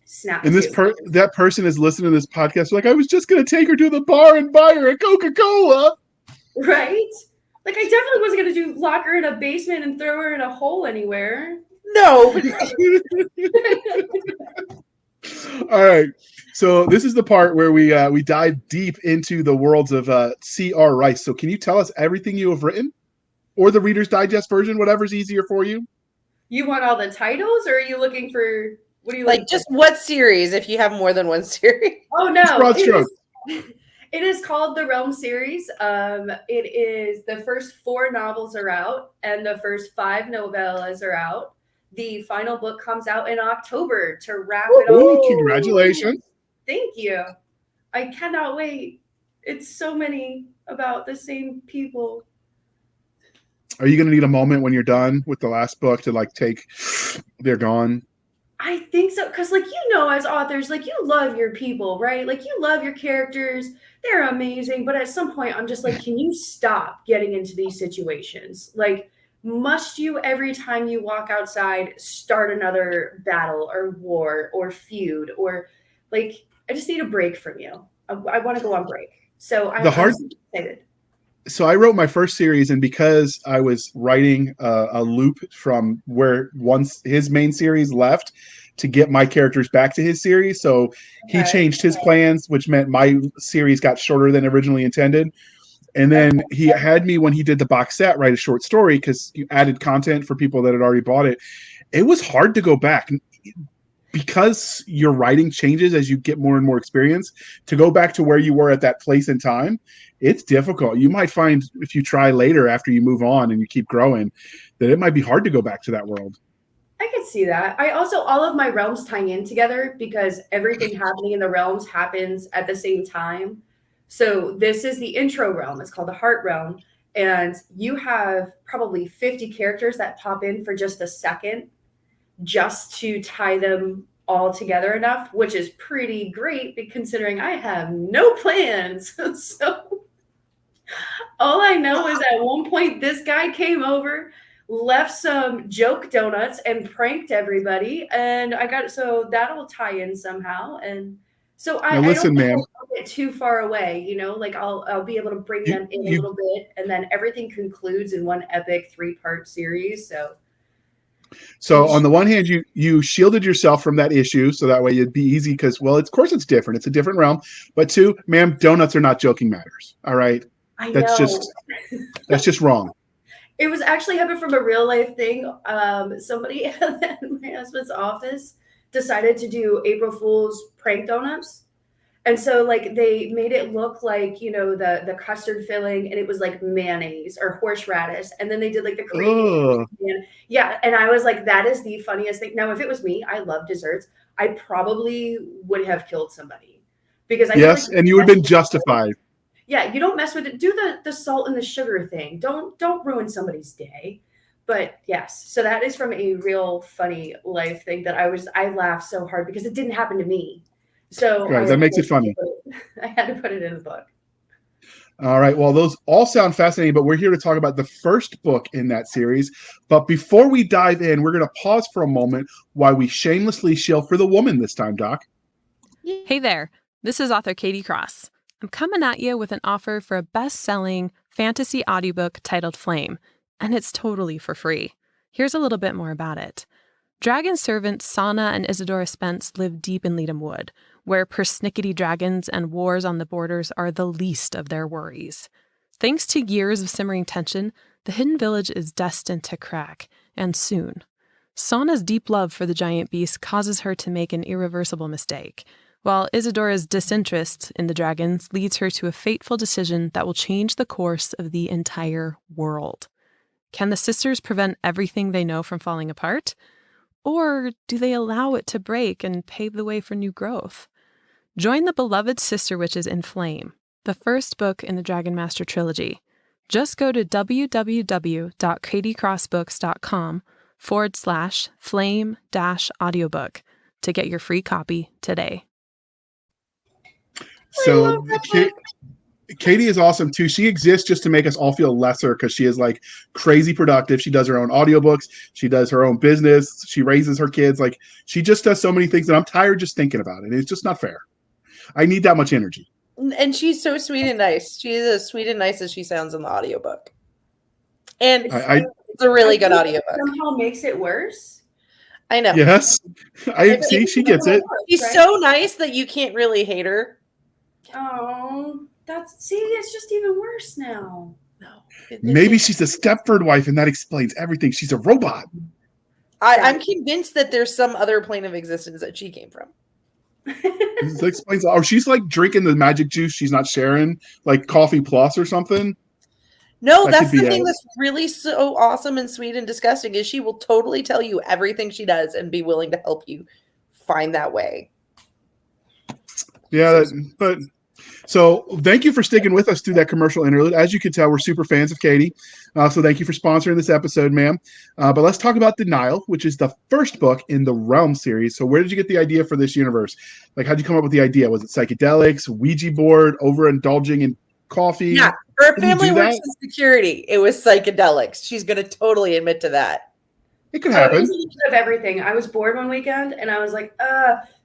snapped. And that person is listening to this podcast like, I was just gonna take her to the bar and buy her a Coca-Cola. Right? Like I definitely wasn't gonna lock her in a basement and throw her in a hole anywhere. No. All right. So this is the part where we dive deep into the worlds of C.R. Rice. So can you tell us everything you have written, or the Reader's Digest version, whatever's easier for you? You want all the titles, or are you looking for what do you like? Just what series? If you have more than one series. Oh no, broad strokes. It is called the Realm series. It is the first 4 novels are out, and the first 5 novellas are out. The final book comes out in October to wrap it all. Congratulations. Thank you. I cannot wait. It's so many about the same people. Are you going to need a moment when you're done with the last book to like they're gone? I think so. Because like, as authors, like you love your people, right? Like you love your characters. They're amazing. But at some point I'm just like, can you stop getting into these situations? Like, must you every time you walk outside start another battle or war or feud, or like I just need a break from you. I want to go on break. So I'm excited. So I wrote my first series, and because I was writing a loop from where once his main series left to get my characters back to his series, so he changed his plans, which meant my series got shorter than originally intended. And then he had me, when he did the box set, write a short story because you added content for people that had already bought it. It was hard to go back because your writing changes as you get more and more experience. To go back to where you were at that place in time, it's difficult. You might find if you try later after you move on and you keep growing that it might be hard to go back to that world. I could see that. I also, all of my realms tying in together because everything happening in the realms happens at the same time. So this is the intro realm. It's called the Heart Realm. And you have probably 50 characters that pop in for just a second just to tie them all together enough, which is pretty great considering I have no plans. So all I know is at one point this guy came over, left some joke donuts and pranked everybody. And so that'll tie in somehow. And so now listen, ma'am. get too far away, like I'll be able to bring them in a little bit, and then everything concludes in one epic 3-part series. So on the one hand, you shielded yourself from that issue, so that way it'd be easy because, well, of course it's different. It's a different realm. But two, ma'am, donuts are not joking matters. All right, I that's know. just wrong. It was actually happened from a real life thing. Somebody at my husband's office decided to do April Fool's prank donuts. And so like they made it look like, the custard filling, and it was like mayonnaise or horseradish. And then they did like the cream. Yeah. And I was like, that is the funniest thing. Now, if it was me, I love desserts. I probably would have killed somebody because yes, and you would have been justified. Yeah, you don't mess with it. Do the salt and the sugar thing. Don't ruin somebody's day. But yes, so that is from a real funny life thing that I laughed so hard because it didn't happen to me. So guys, that makes it funny. I had to put it in the book. All right. Well, those all sound fascinating, but we're here to talk about the first book in that series. But before we dive in, we're going to pause for a moment while we shamelessly shill for the woman this time, Doc. Hey there. This is author Katie Cross. I'm coming at you with an offer for a best-selling fantasy audiobook titled Flame, and it's totally for free. Here's a little bit more about it. Dragon servants Sana and Isadora Spence live deep in Leadham Wood, where persnickety dragons and wars on the borders are the least of their worries. Thanks to years of simmering tension, the hidden village is destined to crack, and soon. Sana's deep love for the giant beast causes her to make an irreversible mistake, while Isadora's disinterest in the dragons leads her to a fateful decision that will change the course of the entire world. Can the sisters prevent everything they know from falling apart? Or do they allow it to break and pave the way for new growth? Join the beloved sister witches in Flame, the first book in the Dragon Master trilogy. Just go to www.katiecrossbooks.com/flame-audiobook to get your free copy today. So Katie is awesome too. She exists just to make us all feel lesser because she is like crazy productive. She does her own audiobooks. She does her own business. She raises her kids. Like she just does so many things that I'm tired just thinking about it. It's just not fair. I need that much energy. And she's so sweet and nice. She is as sweet and nice as she sounds in the audiobook. And it's a really good audiobook. Somehow makes it worse. I know. Yes. I see. She gets it. She's so nice that you can't really hate her. Oh, it's just even worse now. No. Maybe she's a Stepford wife and that explains everything. She's a robot. I'm convinced that there's some other plane of existence that she came from. This explains, or she's like drinking the magic juice she's not sharing, like Coffee Plus or something. No, that's the thing that's really so awesome and sweet and disgusting is she will totally tell you everything she does and be willing to help you find that way. Yeah, so thank you for sticking with us through that commercial interlude. As you can tell, we're super fans of Katie. So thank you for sponsoring this episode, ma'am. But let's talk about Denial, which is the first book in the Realm series. So where did you get the idea for this universe? Like, how'd you come up with the idea? Was it psychedelics, Ouija board, overindulging in coffee? Yeah, her family works in security. It was psychedelics. She's going to totally admit to that. It could happen. It was a little bit of everything. I was bored one weekend, and I was like,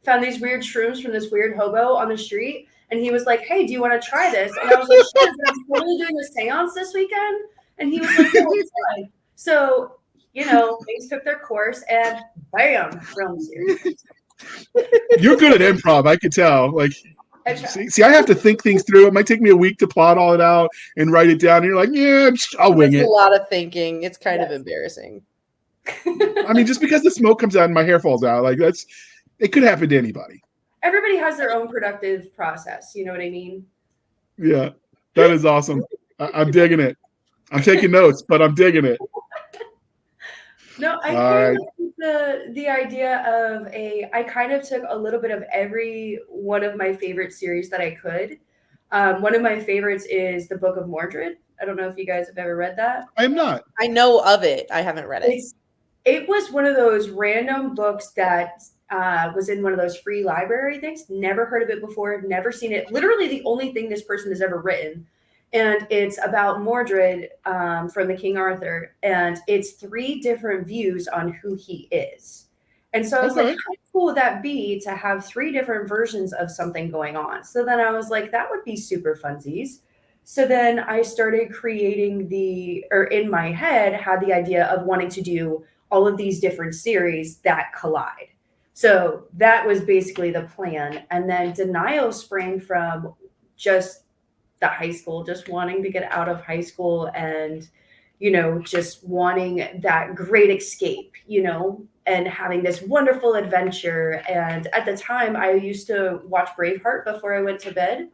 found these weird shrooms from this weird hobo on the street. And he was like, hey, do you want to try this? And I was like, sure. I'm totally doing a seance this weekend. And he was like, no, it's fine. So, things took their course, and bam, Realm series. You're good at improv, I could tell. Like, see, I have to think things through. It might take me a week to plot all it out and write it down. And you're like, yeah, I'll wing it. A lot of thinking. It's kind of embarrassing. I mean, just because the smoke comes out and my hair falls out, like it could happen to anybody. Everybody has their own productive process. You know what I mean? Yeah, that is awesome. I'm digging it. I'm taking notes, but I'm digging it. No, I kind of like the idea of I kind of took a little bit of every one of my favorite series that I could. One of my favorites is the Book of Mordred. I don't know if you guys have ever read that. I am not. I know of it. I haven't read it. It was one of those random books that was in one of those free library things. Never heard of it before. Never seen it. Literally the only thing this person has ever written. And it's about Mordred from the King Arthur. And it's 3 different views on who he is. And so I was like, Okay. how cool would that be to have 3 different versions of something going on? So then I was like, that would be super funsies. So then I started creating or in my head, had the idea of wanting to do all of these different series that collide. So that was basically the plan. And then Denial sprang from just the high school, just wanting to get out of high school and, just wanting that great escape, and having this wonderful adventure. And at the time, I used to watch Braveheart before I went to bed.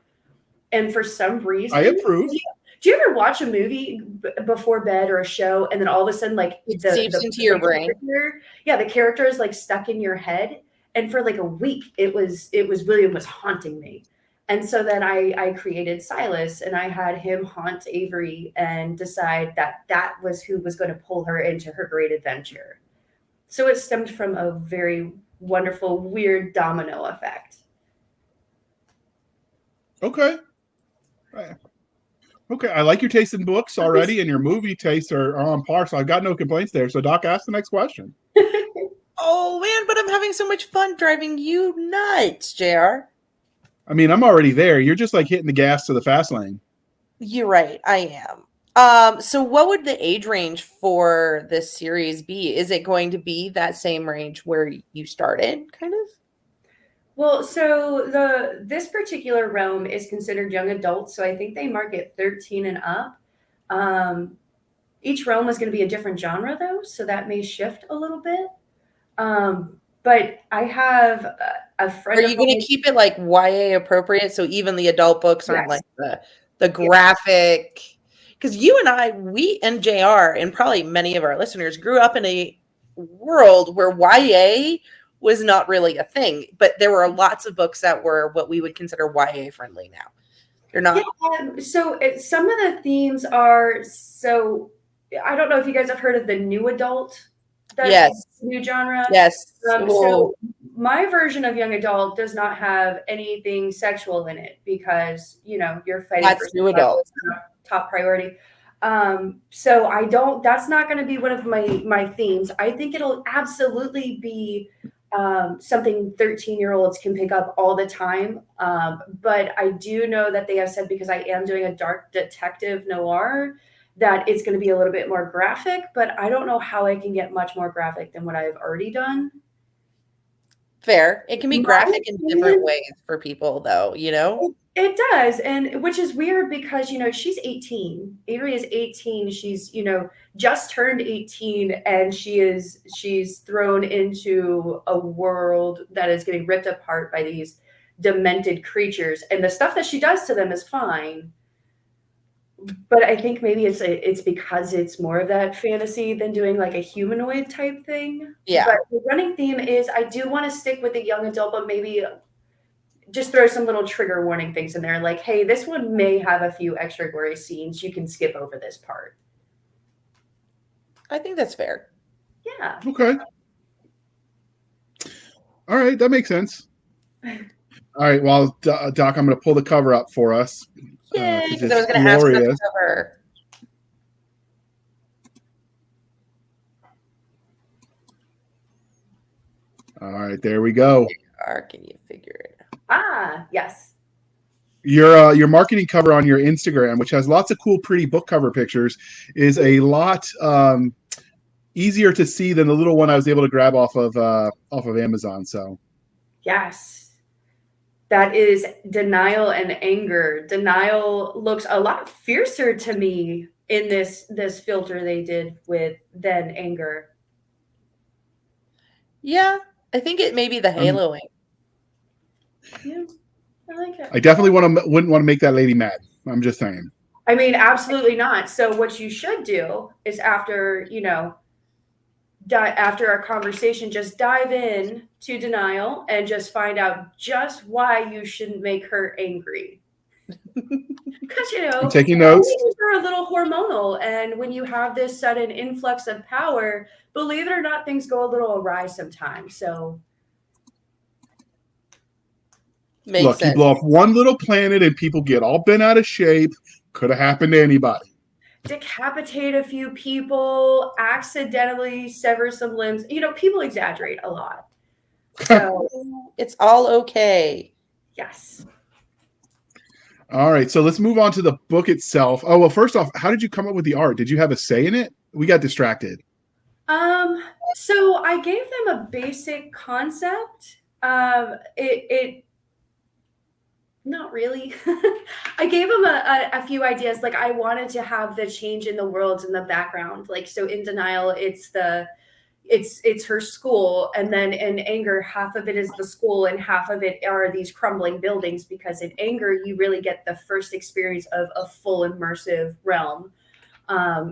And for some I reason, approve. do you ever watch a movie before bed or a show, and then all of a sudden, like It seeps into your brain. The character is like stuck in your head, and for like a week, William was haunting me, and so then I created Silas, and I had him haunt Avery and decide that was who was going to pull her into her great adventure. So it stemmed from a very wonderful, weird domino effect. Okay. Okay, I like your taste in books already, and your movie tastes are on par, so I've got no complaints there. So, Doc, ask the next question. Oh, man, but I'm having so much fun driving you nuts, JR. I mean, I'm already there. You're just like hitting the gas to the fast lane. You're right, I am. So what would the age range for this series be? Is it going to be that same range where you started, kind of? Well, so this particular realm is considered young adult, so I think they mark it 13 and up. Each realm is going to be a different genre, though, so that may shift a little bit. But I have a friend. Are you going to keep it like YA appropriate, so even the adult books aren't like the graphic? Because you and we and JR, and probably many of our listeners, grew up in a world where YA was not really a thing, but there were lots of books that were what we would consider YA friendly now. They're not. Yeah, so some of the themes are, so I don't know if you guys have heard of the new adult. Yes. New genre. Yes. So my version of young adult does not have anything sexual in it because, you're fighting for new adult. Top priority. So that's not going to be one of my themes. I think it'll absolutely be something 13-year-olds can pick up all the time. But I do know that they have said, because I am doing a dark detective noir, that it's going to be a little bit more graphic, but I don't know how I can get much more graphic than what I've already done. Fair. It can be graphic in different ways for people, though, It does, and which is weird because, she's 18. Avery is 18. She's, just turned 18, and she's thrown into a world that is getting ripped apart by these demented creatures, and the stuff that she does to them is fine. But I think maybe it's because it's more of that fantasy than doing like a humanoid type thing. Yeah. But the running theme is I do want to stick with the young adult, but maybe just throw some little trigger warning things in there. Like, hey, this one may have a few extra gory scenes. You can skip over this part. I think that's fair. Yeah. Okay. All right, that makes sense. All right, well, Doc, I'm going to pull the cover up for us. Yay, because I I was going to ask about the cover. All right, there we go. Can you figure it out? Ah, yes. Your marketing cover on your Instagram, which has lots of cool, pretty book cover pictures, is a lot easier to see than the little one I was able to grab off of Amazon. So, yes. That is Denial and Anger. Denial looks a lot fiercer to me in this filter they did than Anger. Yeah, I think it may be the haloing. Yeah, I like it. I definitely wouldn't want to make that lady mad. I'm just saying. I mean, absolutely not. So what you should do is after our conversation, just dive in to Denial and just find out just why you shouldn't make her angry. Because, I'm taking notes. Are a little hormonal. And when you have this sudden influx of power, believe it or not, things go a little awry sometimes. So. Makes sense. You blow up one little planet and people get all bent out of shape. Could have happened to anybody. decapitate a few people, accidentally sever some limbs. People exaggerate a lot. So It's all okay. yes. All right, so let's move on to the book itself. Oh, well, first off, how did you come up with the art? Did you have a say in it? We got distracted. So I gave them a basic concept. It not really. I gave them a few ideas. Like I wanted to have the change in the worlds in the background. Like so in Denial, it's her school, and then in Anger, half of it is the school and half of it are these crumbling buildings, because in Anger you really get the first experience of a full immersive realm.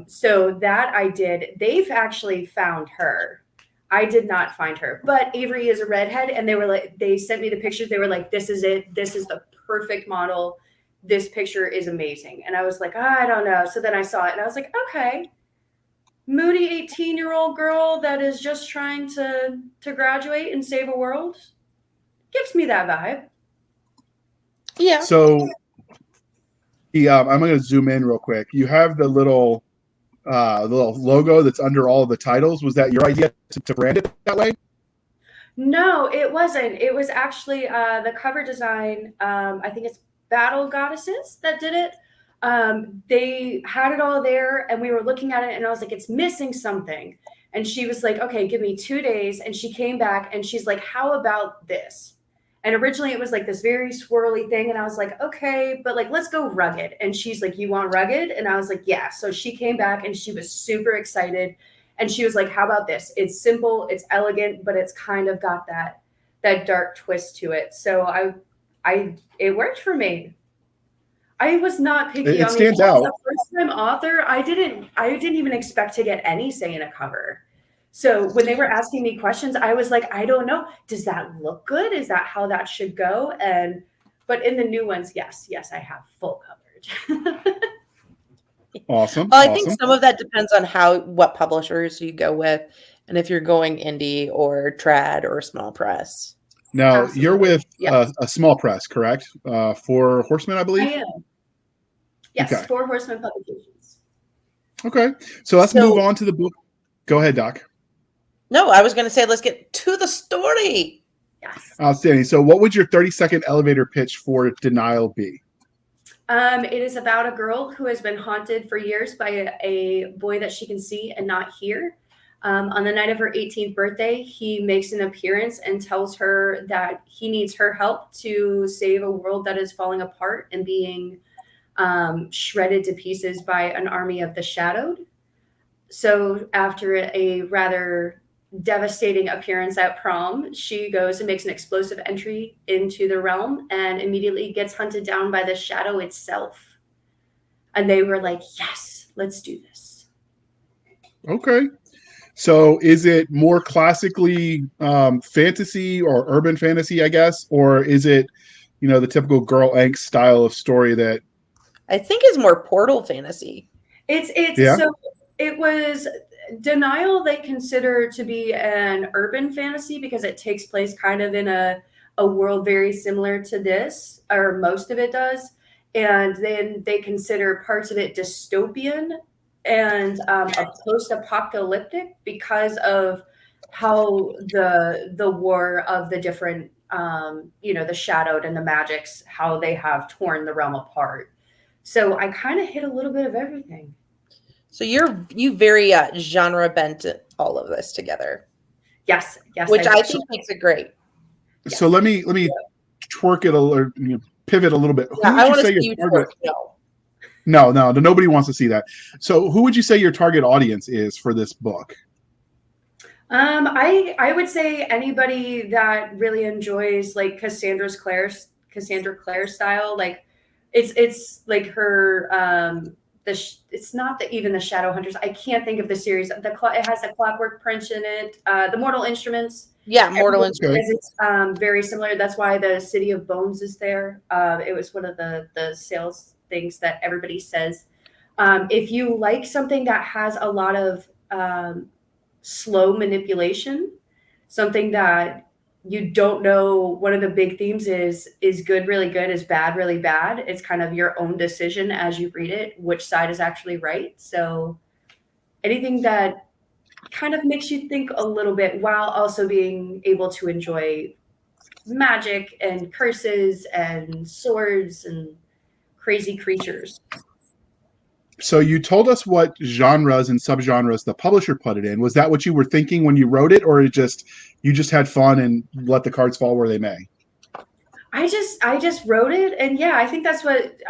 So that I did. They've actually found her. I did not find her, but Avery is a redhead, and they sent me the pictures. They were like, this is it. This is the perfect model. This picture is amazing. And I was like, I don't know. So then I saw it and I was like, okay, moody 18-year-old girl that is just trying to graduate and save a world. Gives me that vibe. Yeah. So I'm going to zoom in real quick. You have the little logo that's under all of the titles. Was that your idea to brand it that way? No, it wasn't. It was actually the cover design. I think it's Battle Goddesses that did it. They had it all there, and we were looking at it, and I was like, it's missing something. And she was like, okay, give me 2 days. And she came back and she's like, how about this? And originally it was like this very swirly thing. And I was like, okay, but like, let's go rugged. And she's like, you want rugged? And I was like, yeah. So she came back and she was super excited. And she was like, how about this? It's simple, it's elegant, but it's kind of got that dark twist to it. So it worked for me. I was not picky. It stands out. As a first-time author, I didn't even expect to get any say in a cover. So when they were asking me questions, I was like, I don't know. Does that look good? Is that how that should go? But in the new ones, yes, I have full coverage. Awesome. Well, I think some of that depends on what publishers you go with, and if you're going indie or trad or small press. Now, Absolutely. you're with a small press, correct? 4 Horsemen, I believe? I am. Yes, Okay. 4 Horsemen Publications. Okay. So let's move on to the book. Go ahead, Doc. No, I was going to say, let's get to the story. Yes. Outstanding. So what would your 30-second elevator pitch for Denial be? It is about a girl who has been haunted for years by a boy that she can see and not hear. On the night of her 18th birthday, he makes an appearance and tells her that he needs her help to save a world that is falling apart and being shredded to pieces by an army of the shadowed. So after a rather devastating appearance at prom, she goes and makes an explosive entry into the realm and immediately gets hunted down by the shadow itself. And they were like, yes, let's do this. Okay. So is it more classically fantasy or urban fantasy, I guess? Or is it, the typical girl angst style of story that I think is more portal fantasy? So it was Denial they consider to be an urban fantasy because it takes place kind of in a world very similar to this, or most of it does. And then they consider parts of it dystopian and a post-apocalyptic because of how the war of the different, the shadowed and the magics, how they have torn the realm apart. So I kind of hit a little bit of everything. So you very genre bent all of this together. Yes, which I think makes it great. Yes. So let me twerk it or pivot a little bit. Yeah, who would you say your target? No, nobody wants to see that. So who would you say your target audience is for this book? I would say anybody that really enjoys like Cassandra Clare style. Like it's like her it's not even the Shadow Hunters. I can't think of the series. It has the Clockwork Prince in it. The Mortal Instruments. Yeah, Mortal Instruments. It's very similar. That's why the City of Bones is there. It was one of the sales things that everybody says. If you like something that has a lot of slow manipulation, something that you don't know. One of the big themes is good really good, is bad really bad. It's kind of your own decision as you read it, which side is actually right. So anything that kind of makes you think a little bit while also being able to enjoy magic and curses and swords and crazy creatures. So you told us what genres and subgenres the publisher put it in. Was that what you were thinking when you wrote it, or you just had fun and let the cards fall where they may? I just wrote it, and yeah, I think that's what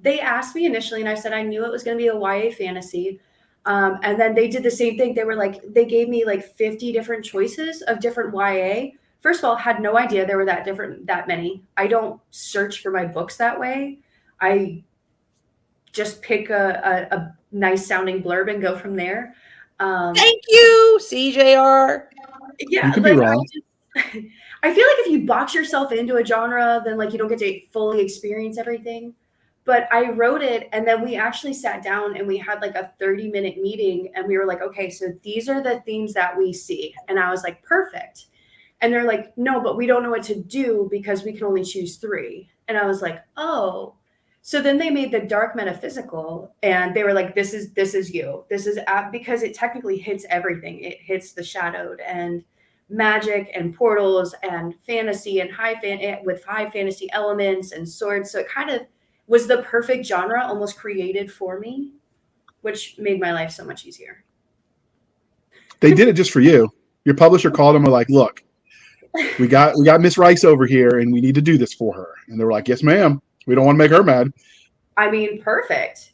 they asked me initially, and I said I knew it was going to be a YA fantasy. And then they did the same thing. They were like, they gave me like 50 different choices of different YA. First of all, had no idea there were that many. I don't search for my books that way. I just pick a nice sounding blurb and go from there. Thank you, CJR. Yeah, You could be wrong. I feel like if you box yourself into a genre, then like you don't get to fully experience everything. But I wrote it, and then we actually sat down and we had like a 30-minute meeting, and we were like, okay, so these are the themes that we see. And I was like, perfect. And they're like, no, but we don't know what to do because we can only choose 3. And I was like, oh. So then they made the dark metaphysical, and they were like, this is you. This is because it technically hits everything. It hits the shadowed and magic and portals and fantasy and with high fantasy elements and swords. So it kind of was the perfect genre almost created for me, which made my life so much easier. They did it just for you. Your publisher called them and were like, look, we got Miss Rice over here and we need to do this for her. And they were like, yes, ma'am. We don't want to make her mad. I mean, perfect.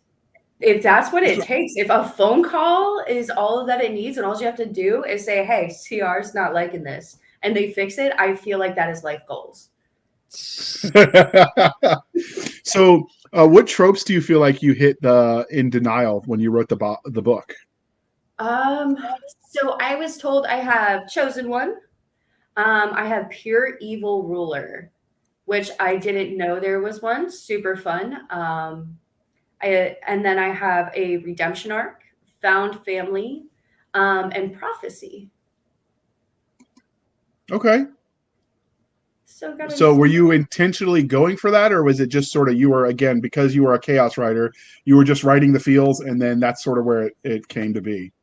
If that's what it takes, if a phone call is all that it needs and all you have to do is say, hey, CR's not liking this, and they fix it, I feel like that is life goals. So what tropes do you feel like you hit in denial when you wrote the book? So I was told I have chosen one. I have pure evil ruler, which I didn't know there was one. Super fun. And then I have a redemption arc, found family, and prophecy. Okay. So were you intentionally going for that, or was it just sort of you were, again, because you were a chaos writer, you were just writing the feels and then that's sort of where it came to be?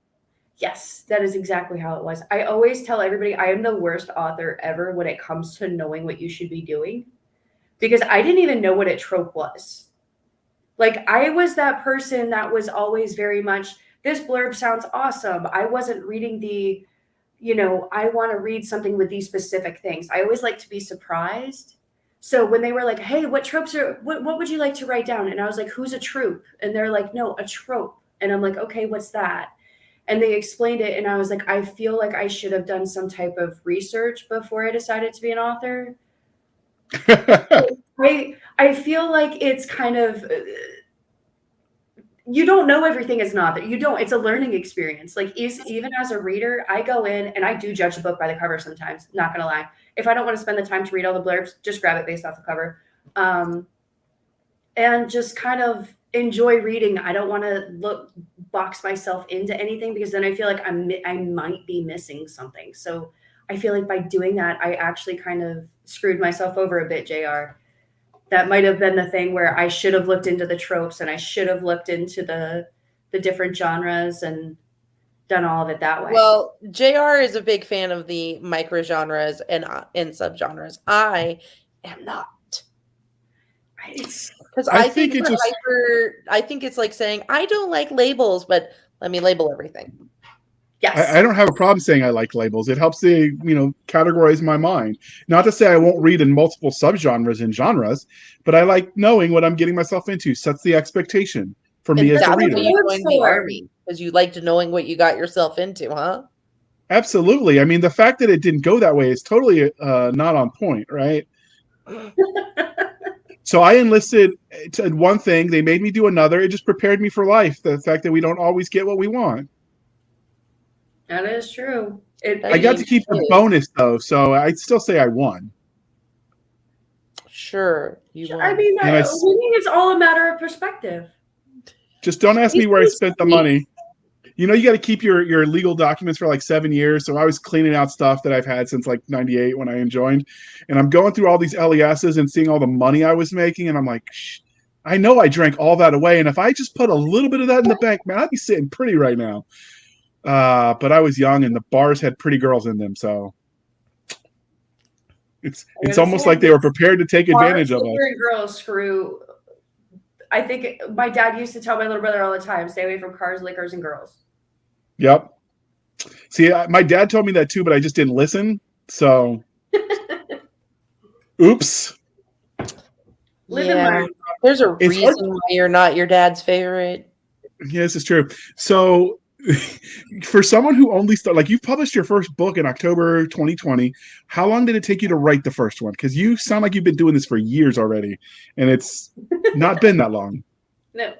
Yes, that is exactly how it was. I always tell everybody I am the worst author ever when it comes to knowing what you should be doing, because I didn't even know what a trope was. Like, I was that person that was always very much, this blurb sounds awesome. I wasn't reading I want to read something with these specific things. I always like to be surprised. So when they were like, hey, what tropes what would you like to write down? And I was like, who's a trope? And they're like, no, a trope. And I'm like, okay, what's that? And they explained it. And I was like, I feel like I should have done some type of research before I decided to be an author. I feel like it's kind of, you don't know everything as an author. You don't. It's a learning experience. Like, even as a reader, I go in and I do judge a book by the cover sometimes. Not gonna lie. If I don't want to spend the time to read all the blurbs, just grab it based off the cover, and just kind of enjoy reading. I don't want to box myself into anything, because then I feel like I might be missing something. So I feel like by doing that, I actually kind of screwed myself over a bit, JR. That might have been the thing where I should have looked into the tropes and I should have looked into the different genres and done all of it that way. Well, JR is a big fan of the micro genres and subgenres. I am not. Because I think it's like saying I don't like labels, but let me label everything. Yes. I don't have a problem saying I like labels. It helps to, categorize my mind. Not to say I won't read in multiple subgenres and genres, but I like knowing what I'm getting myself into. Sets the expectation for me as a reader. You joined the army because you liked knowing what you got yourself into, huh? Absolutely. I mean, the fact that it didn't go that way is totally not on point, right? So I enlisted to one thing. They made me do another. It just prepared me for life. The fact that we don't always get what we want. That is true. I got to keep the bonus, though, so I'd still say I won. Sure, you won. I mean, winning is all a matter of perspective. Just don't ask me where I spent the money. you know, you got to keep your legal documents for like 7 years. So I was cleaning out stuff that I've had since like 98 when I joined. And I'm going through all these LESs and seeing all the money I was making. And I'm like, I know I drank all that away. And if I just put a little bit of that in the bank, man, I'd be sitting pretty right now. But I was young and the bars had pretty girls in them. So it's almost like they were prepared to take advantage of us. And girls screw. I think my dad used to tell my little brother all the time, stay away from cars, liquors, and girls. Yep. See, my dad told me that too, but I just didn't listen. So, oops. Yeah, there's a reason why you're not your dad's favorite. Yeah, this is true. So, for someone who only started, like, you've published your first book in October 2020. How long did it take you to write the first one? Because you sound like you've been doing this for years already, and it's not been that long. No.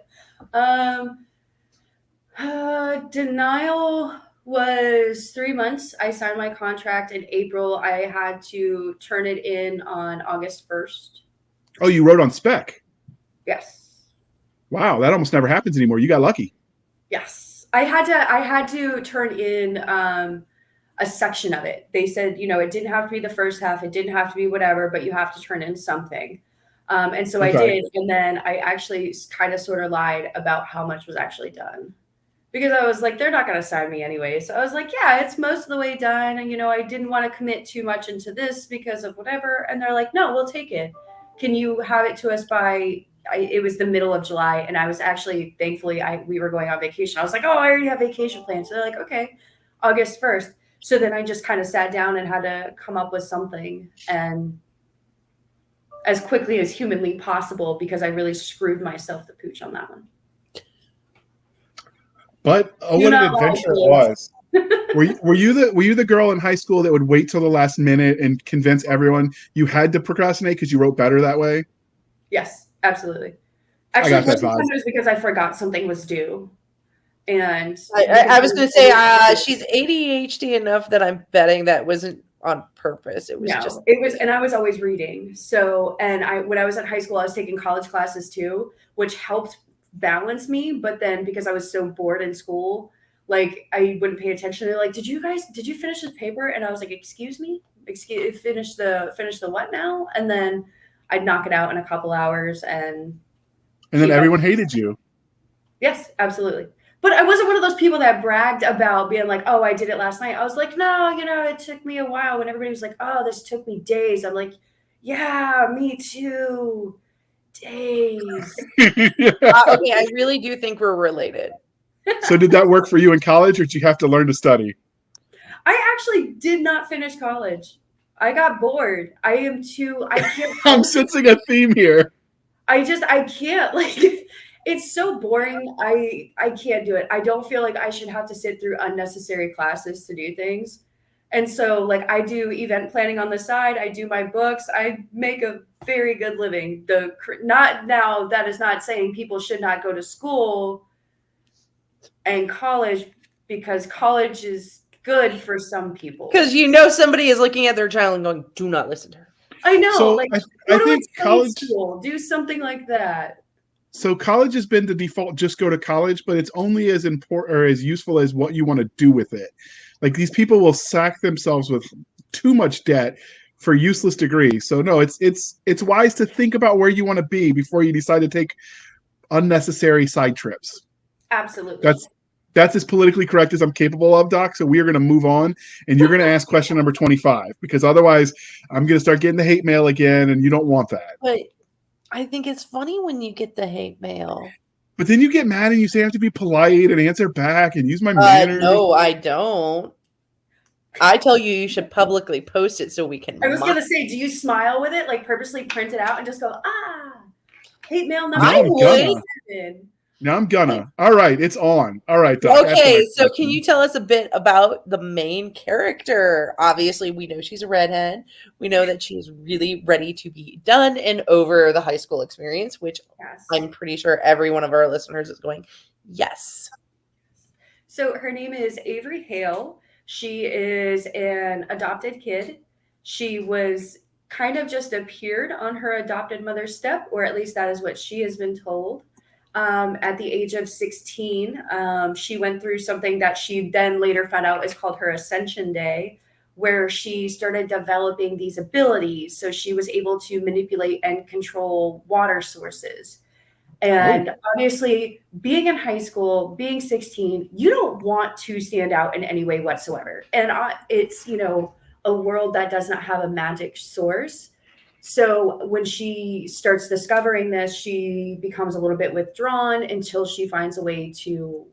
Denial was 3 months. I signed my contract in April. I had to turn it in on August 1st. Oh, you wrote on spec? Yes. Wow, that almost never happens anymore. You got lucky. Yes. I had to turn in a section of it. They said, you know, it didn't have to be the first half. It didn't have to be whatever, but you have to turn in something. And so I did. And then I actually kind of sort of lied about how much was actually done. Because I was like, they're not going to sign me anyway. So I was like, yeah, it's most of the way done. And, you know, I didn't want to commit too much into this because of whatever. And they're like, no, we'll take it. Can you have it to us by, it was the middle of July. And I was actually, thankfully, we were going on vacation. I was like, oh, I already have vacation plans. So they're like, okay, August 1st. So then I just kind of sat down and had to come up with something. And as quickly as humanly possible, because I really screwed myself the pooch on that one. But what an adventure it was. Were you the girl in high school that would wait till the last minute and convince everyone you had to procrastinate because you wrote better that way? Yes, absolutely. Actually, it was because I forgot something was due. And I was going to say she's ADHD enough that I'm betting that wasn't on purpose. It was and I was always reading. So, and when I was in high school, I was taking college classes too, which helped balance me. But then because I was so bored in school, like I wouldn't pay attention. They're like, did you finish this paper? And I was like, excuse me, finish the what now? And then I'd knock it out in a couple hours and then everyone hated you. Yes, absolutely. But I wasn't one of those people that bragged about being like, oh, I did it last night. I was like, no, you know, it took me a while. When everybody was like, oh, this took me days. I'm like, yeah, me too. Days. Okay, I really do think we're related. So did that work for you in college, or did you have to learn to study? I actually did not finish college. I got bored. I can't. I'm sensing a theme here. I can't, like, it's so boring. I can't do it. I don't feel like I should have to sit through unnecessary classes to do things. And so, like, I do event planning on the side. I do my books. I make a very good living. That is not saying people should not go to school and college, because college is good for some people. Because you know somebody is looking at their child and going, do not listen to her. I know. So like, I think college school, do something like that. So college has been the default, just go to college, but it's only as important or as useful as what you want to do with it. Like, these people will sack themselves with too much debt for useless degrees. So no, it's wise to think about where you want to be before you decide to take unnecessary side trips. Absolutely. That's as politically correct as I'm capable of, Doc. So we are going to move on, and you're going to ask question number 25, because otherwise I'm going to start getting the hate mail again, and you don't want that. But I think it's funny when you get the hate mail. But then you get mad and you say I have to be polite and answer back and use my manners. No, I don't. I tell you should publicly post it so we can. I was going to say, do you smile with it? Like, purposely print it out and just go, hate mail number. I would. Now I'm gonna. All right, it's on. All right, Doc. Okay, so can you tell us a bit about the main character? Obviously, we know she's a redhead. We know that she's really ready to be done and over the high school experience, which I'm pretty sure every one of our listeners is going, yes. So her name is Avery Hale. She is an adopted kid. She was kind of just appeared on her adopted mother's step, or at least that is what she has been told. At the age of 16, she went through something that she then later found out is called her Ascension Day, where she started developing these abilities. So she was able to manipulate and control water sources. And obviously, being in high school, being 16, you don't want to stand out in any way whatsoever. And it's, a world that does not have a magic source. So when she starts discovering this, she becomes a little bit withdrawn until she finds a way to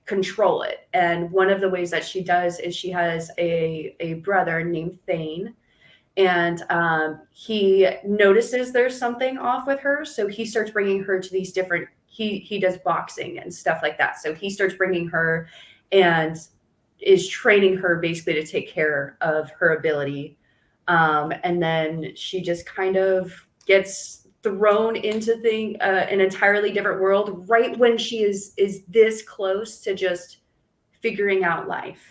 control it. And one of the ways that she does is she has a brother named Thane. And he notices there's something off with her. So he starts bringing her to these different, he does boxing and stuff like that. So he starts bringing her and is training her basically to take care of her ability. And then she just kind of gets thrown into an entirely different world right when she is this close to just figuring out life.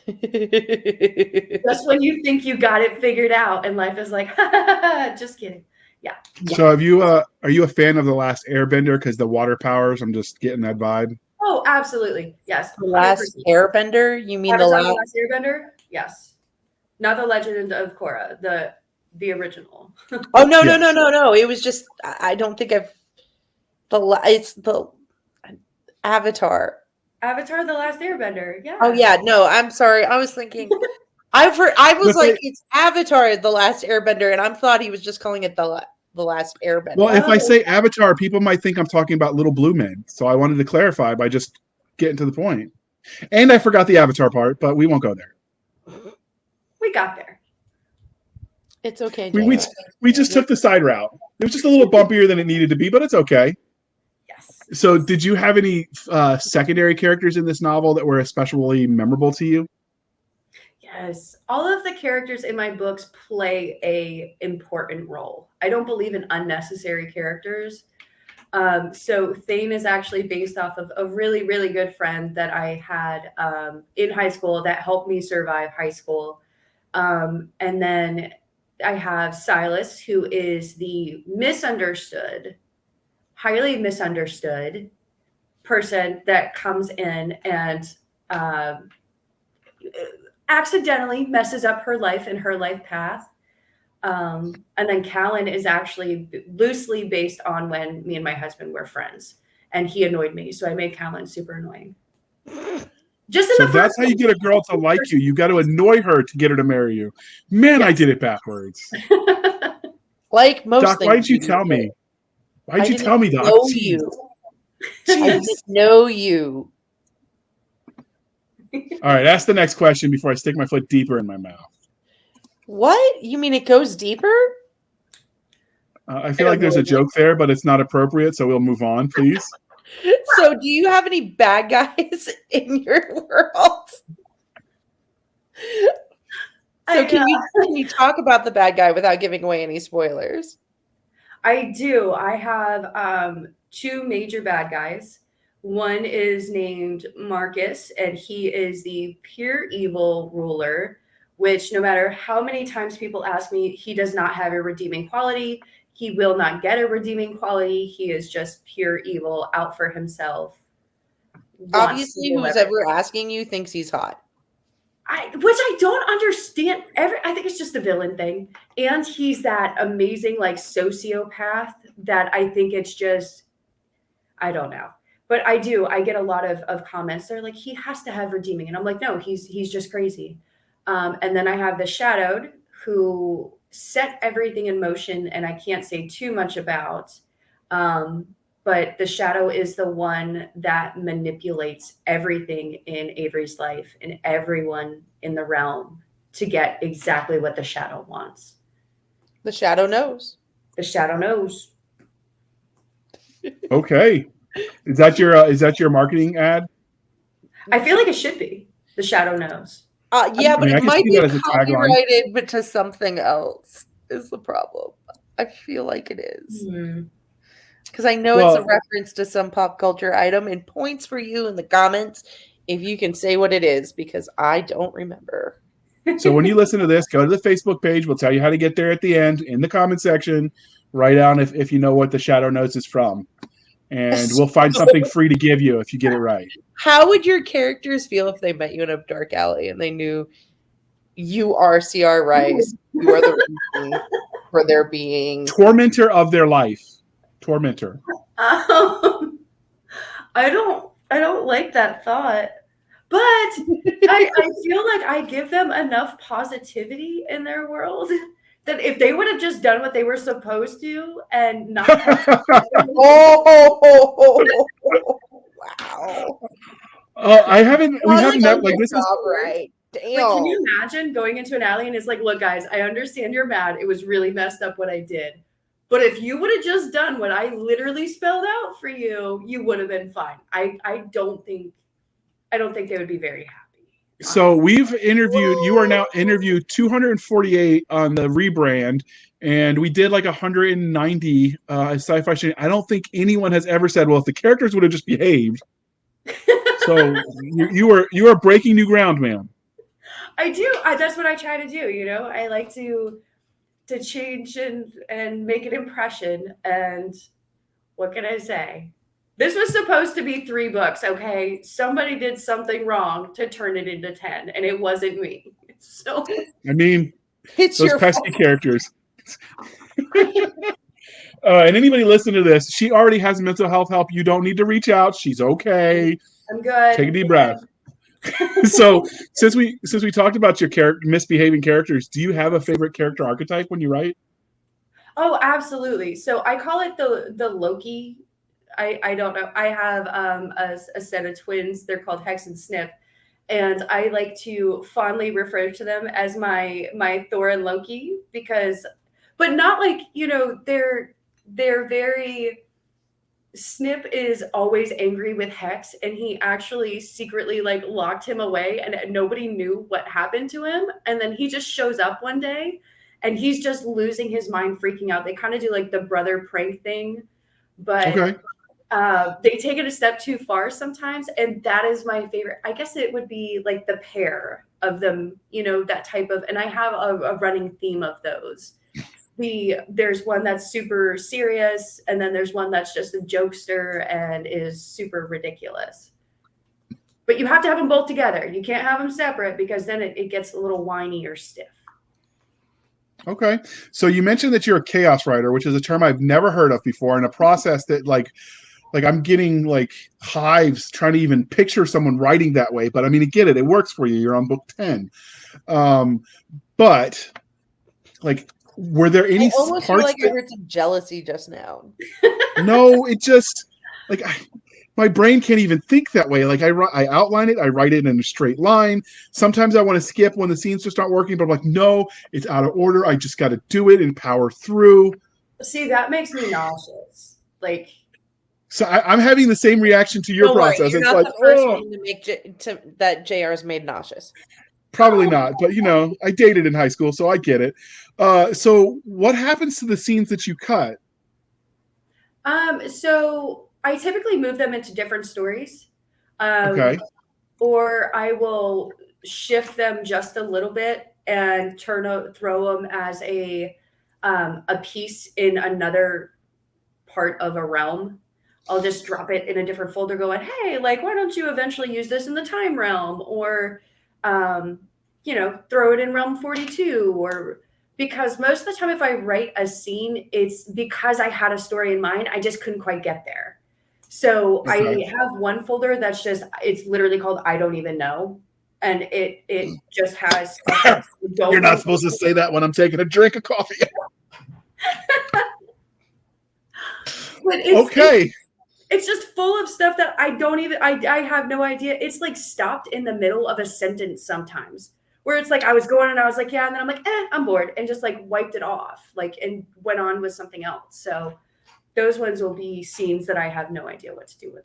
Just when you think you got it figured out, and life is like, just kidding. Yeah. So are you a fan of The Last Airbender? Because the water powers, I'm just getting that vibe. Oh, absolutely. Yes. The Last Airbender? You mean Avatar, the Last Airbender? Yes. Not the Legend of Korra, the original. Oh no. It was just I don't think it's the Avatar. Avatar, the Last Airbender. Yeah. Oh yeah, no, I'm sorry. I was thinking it's Avatar, the Last Airbender, and I thought he was just calling it the Last Airbender. Well, if I say Avatar, people might think I'm talking about Little Blue Men. So I wanted to clarify by just getting to the point. And I forgot the Avatar part, but we won't go there. We got there. It's okay. We just took the side route. It was just a little bumpier than it needed to be, but it's okay. Yes. So did you have any secondary characters in this novel that were especially memorable to you? Yes. All of the characters in my books play a important role. I don't believe in unnecessary characters. So Thane is actually based off of a really, really good friend that I had in high school that helped me survive high school. And then I have Silas, who is the highly misunderstood person that comes in and accidentally messes up her life and her life path. And then Callan is actually loosely based on when me and my husband were friends, and he annoyed me, so I made Callan super annoying. So that's how you get a girl to like you. You got to annoy her to get her to marry you. Man, yes. I did it backwards. Like most Doc, things. why did you tell me? Why did you tell me, Doc? I didn't know you. All right, ask the next question before I stick my foot deeper in my mouth. What? You mean it goes deeper? I feel like there's a joke there, but it's not appropriate, so we'll move on, please. So do you have any bad guys in your world? So can you talk about the bad guy without giving away any spoilers? I do. I have two major bad guys. One is named Marcus, and he is the pure evil ruler, which no matter how many times people ask me, he does not have a redeeming quality. He will not get a redeeming quality. He is just pure evil, out for himself. Obviously, who's ever asking you thinks he's hot. Which I don't understand. I think it's just a villain thing. And he's that amazing, like, sociopath that I think it's just, I don't know. But I get a lot of comments. They're like, he has to have redeeming. And I'm like, no, he's just crazy. And then I have the Shadowed, who set everything in motion, and I can't say too much about. But the Shadow is the one that manipulates everything in Avery's life and everyone in the realm to get exactly what the Shadow wants. The Shadow knows. The Shadow knows. Okay. Is that your marketing ad? I feel like it should be. The Shadow knows. Yeah, but it might be copyrighted, but to something else is the problem. I feel like it is. Because I know it's a reference to some pop culture item, and points for you in the comments if you can say what it is, because I don't remember. So when you listen to this, go to the Facebook page. We'll tell you how to get there at the end in the comment section. Write down if you know what the Shadow Notes is from. And we'll find something free to give you if you get it right. How would your characters feel if they met you in a dark alley and they knew you are C.R. Rice, you are the reason for their being? Tormentor of their life. Tormentor. I don't like that thought. But I feel like I give them enough positivity in their world that if they would have just done what they were supposed to and not Wow. We haven't met like this is right. Damn. Like, can you imagine going into an alley and it's like, look, guys, I understand you're mad. It was really messed up what I did. But if you would have just done what I literally spelled out for you, you would have been fine. I don't think they would be very happy. So we've interviewed, you are now interviewed 248 on the rebrand, and we did like 190 sci-fi shit. I don't think anyone has ever said, well, if the characters would have just behaved. So you are breaking new ground, ma'am. I do. That's what I try to do. You know, I like to change and make an impression. And what can I say? This was supposed to be 3 books, okay? Somebody did something wrong to turn it into 10, and it wasn't me. So I mean, it's those pesky characters. And anybody listening to this, she already has mental health help. You don't need to reach out. She's okay. I'm good. Take a deep breath. So since we talked about your misbehaving characters, do you have a favorite character archetype when you write? Oh, absolutely. So I call it the Loki. I don't know. I have a set of twins. They're called Hex and Snip, and I like to fondly refer to them as my Thor and Loki but not like, you know, they're very. Snip is always angry with Hex, and he actually secretly like locked him away, and nobody knew what happened to him. And then he just shows up one day, and he's just losing his mind, freaking out. They kind of do like the brother prank thing, but Okay. They take it a step too far sometimes, and that is my favorite. I guess it would be like the pair of them, you know, that type of. And I have a running theme of those. There's one that's super serious, and then there's one that's just a jokester and is super ridiculous. But you have to have them both together. You can't have them separate, because then it gets a little whiny or stiff. Okay. So you mentioned that you're a chaos writer, which is a term I've never heard of before, and a process that like I'm getting like hives trying to even picture someone writing that way. But I mean, I get it. It works for you. You're on book 10. But like, were there any I almost feel like I heard some jealousy just now. No, it just like my brain can't even think that way. Like I outline it, I write it in a straight line. Sometimes I want to skip when the scenes just aren't working, but I'm like, no, it's out of order. I just got to do it and power through. See, that makes me nauseous. Like, so I'm having the same reaction to your process. You're it's not like, the first one to make that JR's made nauseous. Probably not, but you know, I dated in high school, so I get it. So what happens to the scenes that you cut? So I typically move them into different stories. Okay. Or I will shift them just a little bit and throw them as a piece in another part of a realm. I'll just drop it in a different folder going, hey, like, why don't you eventually use this in the time realm? Or, you know, throw it in realm 42. Or because most of the time if I write a scene, it's because I had a story in mind. I just couldn't quite get there. So Okay. I have one folder that's just, it's literally called I Don't Even Know. And it just has stuff that you don't You're not know. supposed to say that when I'm taking a drink of coffee. But Okay. it's just full of stuff that I have no idea. It's like stopped in the middle of a sentence sometimes, where it's like I was going and I was like, yeah, and then I'm like, I'm bored, and just like wiped it off, like, and went on with something else. So those ones will be scenes that I have no idea what to do with.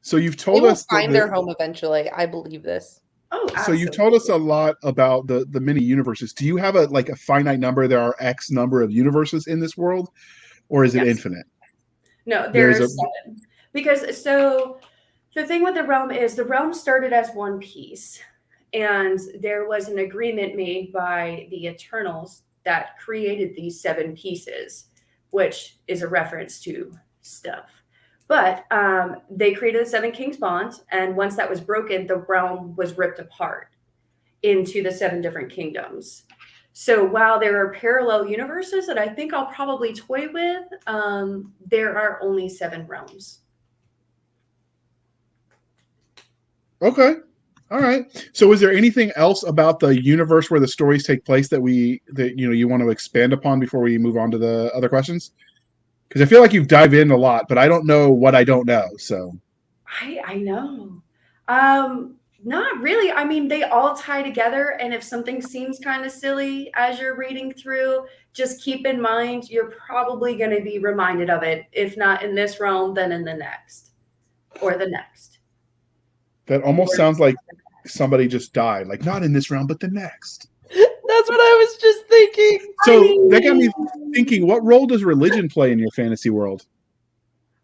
So you've told They will us find their home eventually. I believe this. Oh, absolutely. So you've told us a lot about the mini universes. Do you have a finite number? There are X number of universes in this world, or is it infinite? No, there's 7. Because so the thing with the realm started as one piece, and there was an agreement made by the Eternals that created these 7 pieces. which is a reference to stuff. But they created the Seven Kings bond, and once that was broken, the realm was ripped apart into the 7 different kingdoms. So while there are parallel universes that I think I'll probably toy with, there are only 7 realms. Okay. All right. So is there anything else about the universe where the stories take place that you want to expand upon before we move on to the other questions? Because I feel like you've dived in a lot, but I don't know what I don't know. So I know. Not really. I mean, they all tie together, and if something seems kind of silly as you're reading through, just keep in mind you're probably going to be reminded of it. If not in this realm, then in the next, or the next. that almost sounds like somebody just died. Like, not in this round, but the next. That's what I was just thinking. So that got me thinking, what role does religion play in your fantasy world?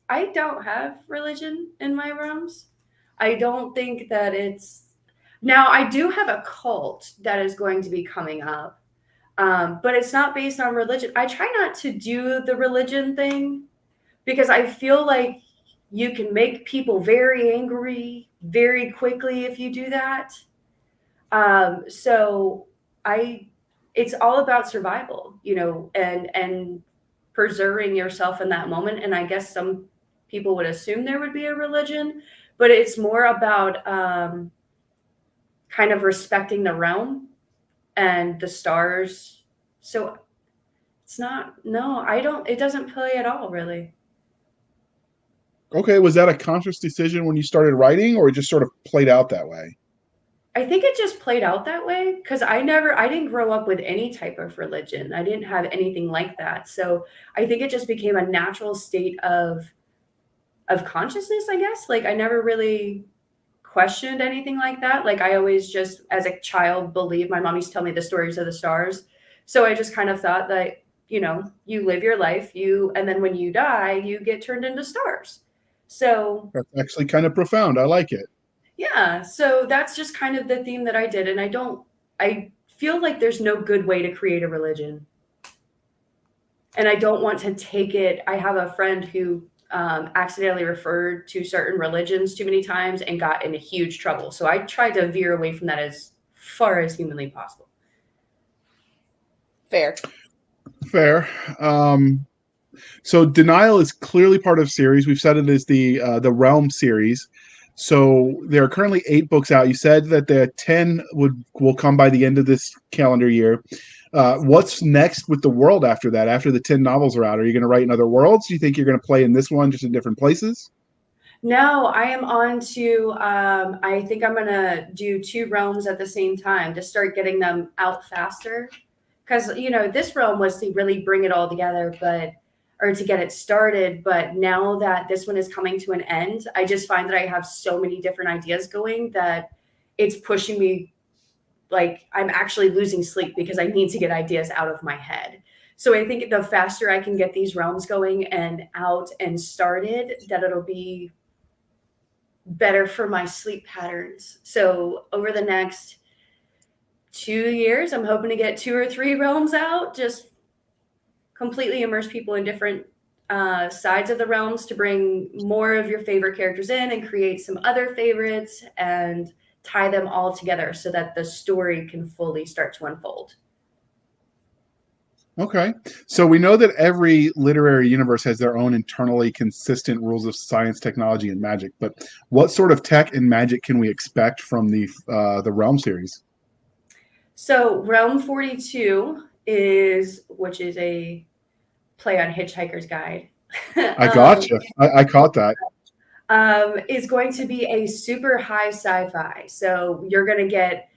I don't have religion in my realms. I don't think that it's... Now, I do have a cult that is going to be coming up, but it's not based on religion. I try not to do the religion thing because I feel like you can make people very angry very quickly if you do that. So it's all about survival, and preserving yourself in that moment. And I guess some people would assume there would be a religion, but it's more about kind of respecting the realm and the stars. So it's not, no, it doesn't play at all, really. Okay, was that a conscious decision when you started writing, or it just sort of played out that way? I think it just played out that way because I didn't grow up with any type of religion. I didn't have anything like that. So I think it just became a natural state of consciousness, I guess. Like I never really questioned anything like that. Like I always just, as a child, believed my mom used to tell me the stories of the stars. So I just kind of thought that, you live your life, and then when you die, you get turned into stars. So That's actually kind of profound. I like it. yeah, so that's just kind of the theme that I did. And I feel like there's no good way to create a religion. And I don't want to take it. I have a friend who accidentally referred to certain religions too many times and got into huge trouble. So I tried to veer away from that as far as humanly possible. Fair. So Denial is clearly part of series. We've said it is the Realm series. So there are currently 8 books out. You said that the 10 will come by the end of this calendar year. What's next with the world after that? After the 10 novels are out, are you going to write in other worlds? Do you think you're going to play in this one just in different places? No, I am on to, I think I'm going to do 2 realms at the same time to start getting them out faster. Because, this realm was to really bring it all together, or to get it started. But now that this one is coming to an end, I just find that I have so many different ideas going that it's pushing me. Like I'm actually losing sleep because I need to get ideas out of my head. So I think the faster I can get these realms going and out and started, that it'll be better for my sleep patterns. So over the next 2 years, I'm hoping to get 2 or 3 realms out, just completely immerse people in different sides of the realms to bring more of your favorite characters in and create some other favorites and tie them all together so that the story can fully start to unfold. Okay. So we know that every literary universe has their own internally consistent rules of science, technology, and magic. But what sort of tech and magic can we expect from the Realm series? So Realm 42 which is a play on Hitchhiker's Guide. I gotcha. I caught that. Is going to be a super high sci-fi. So you're going to get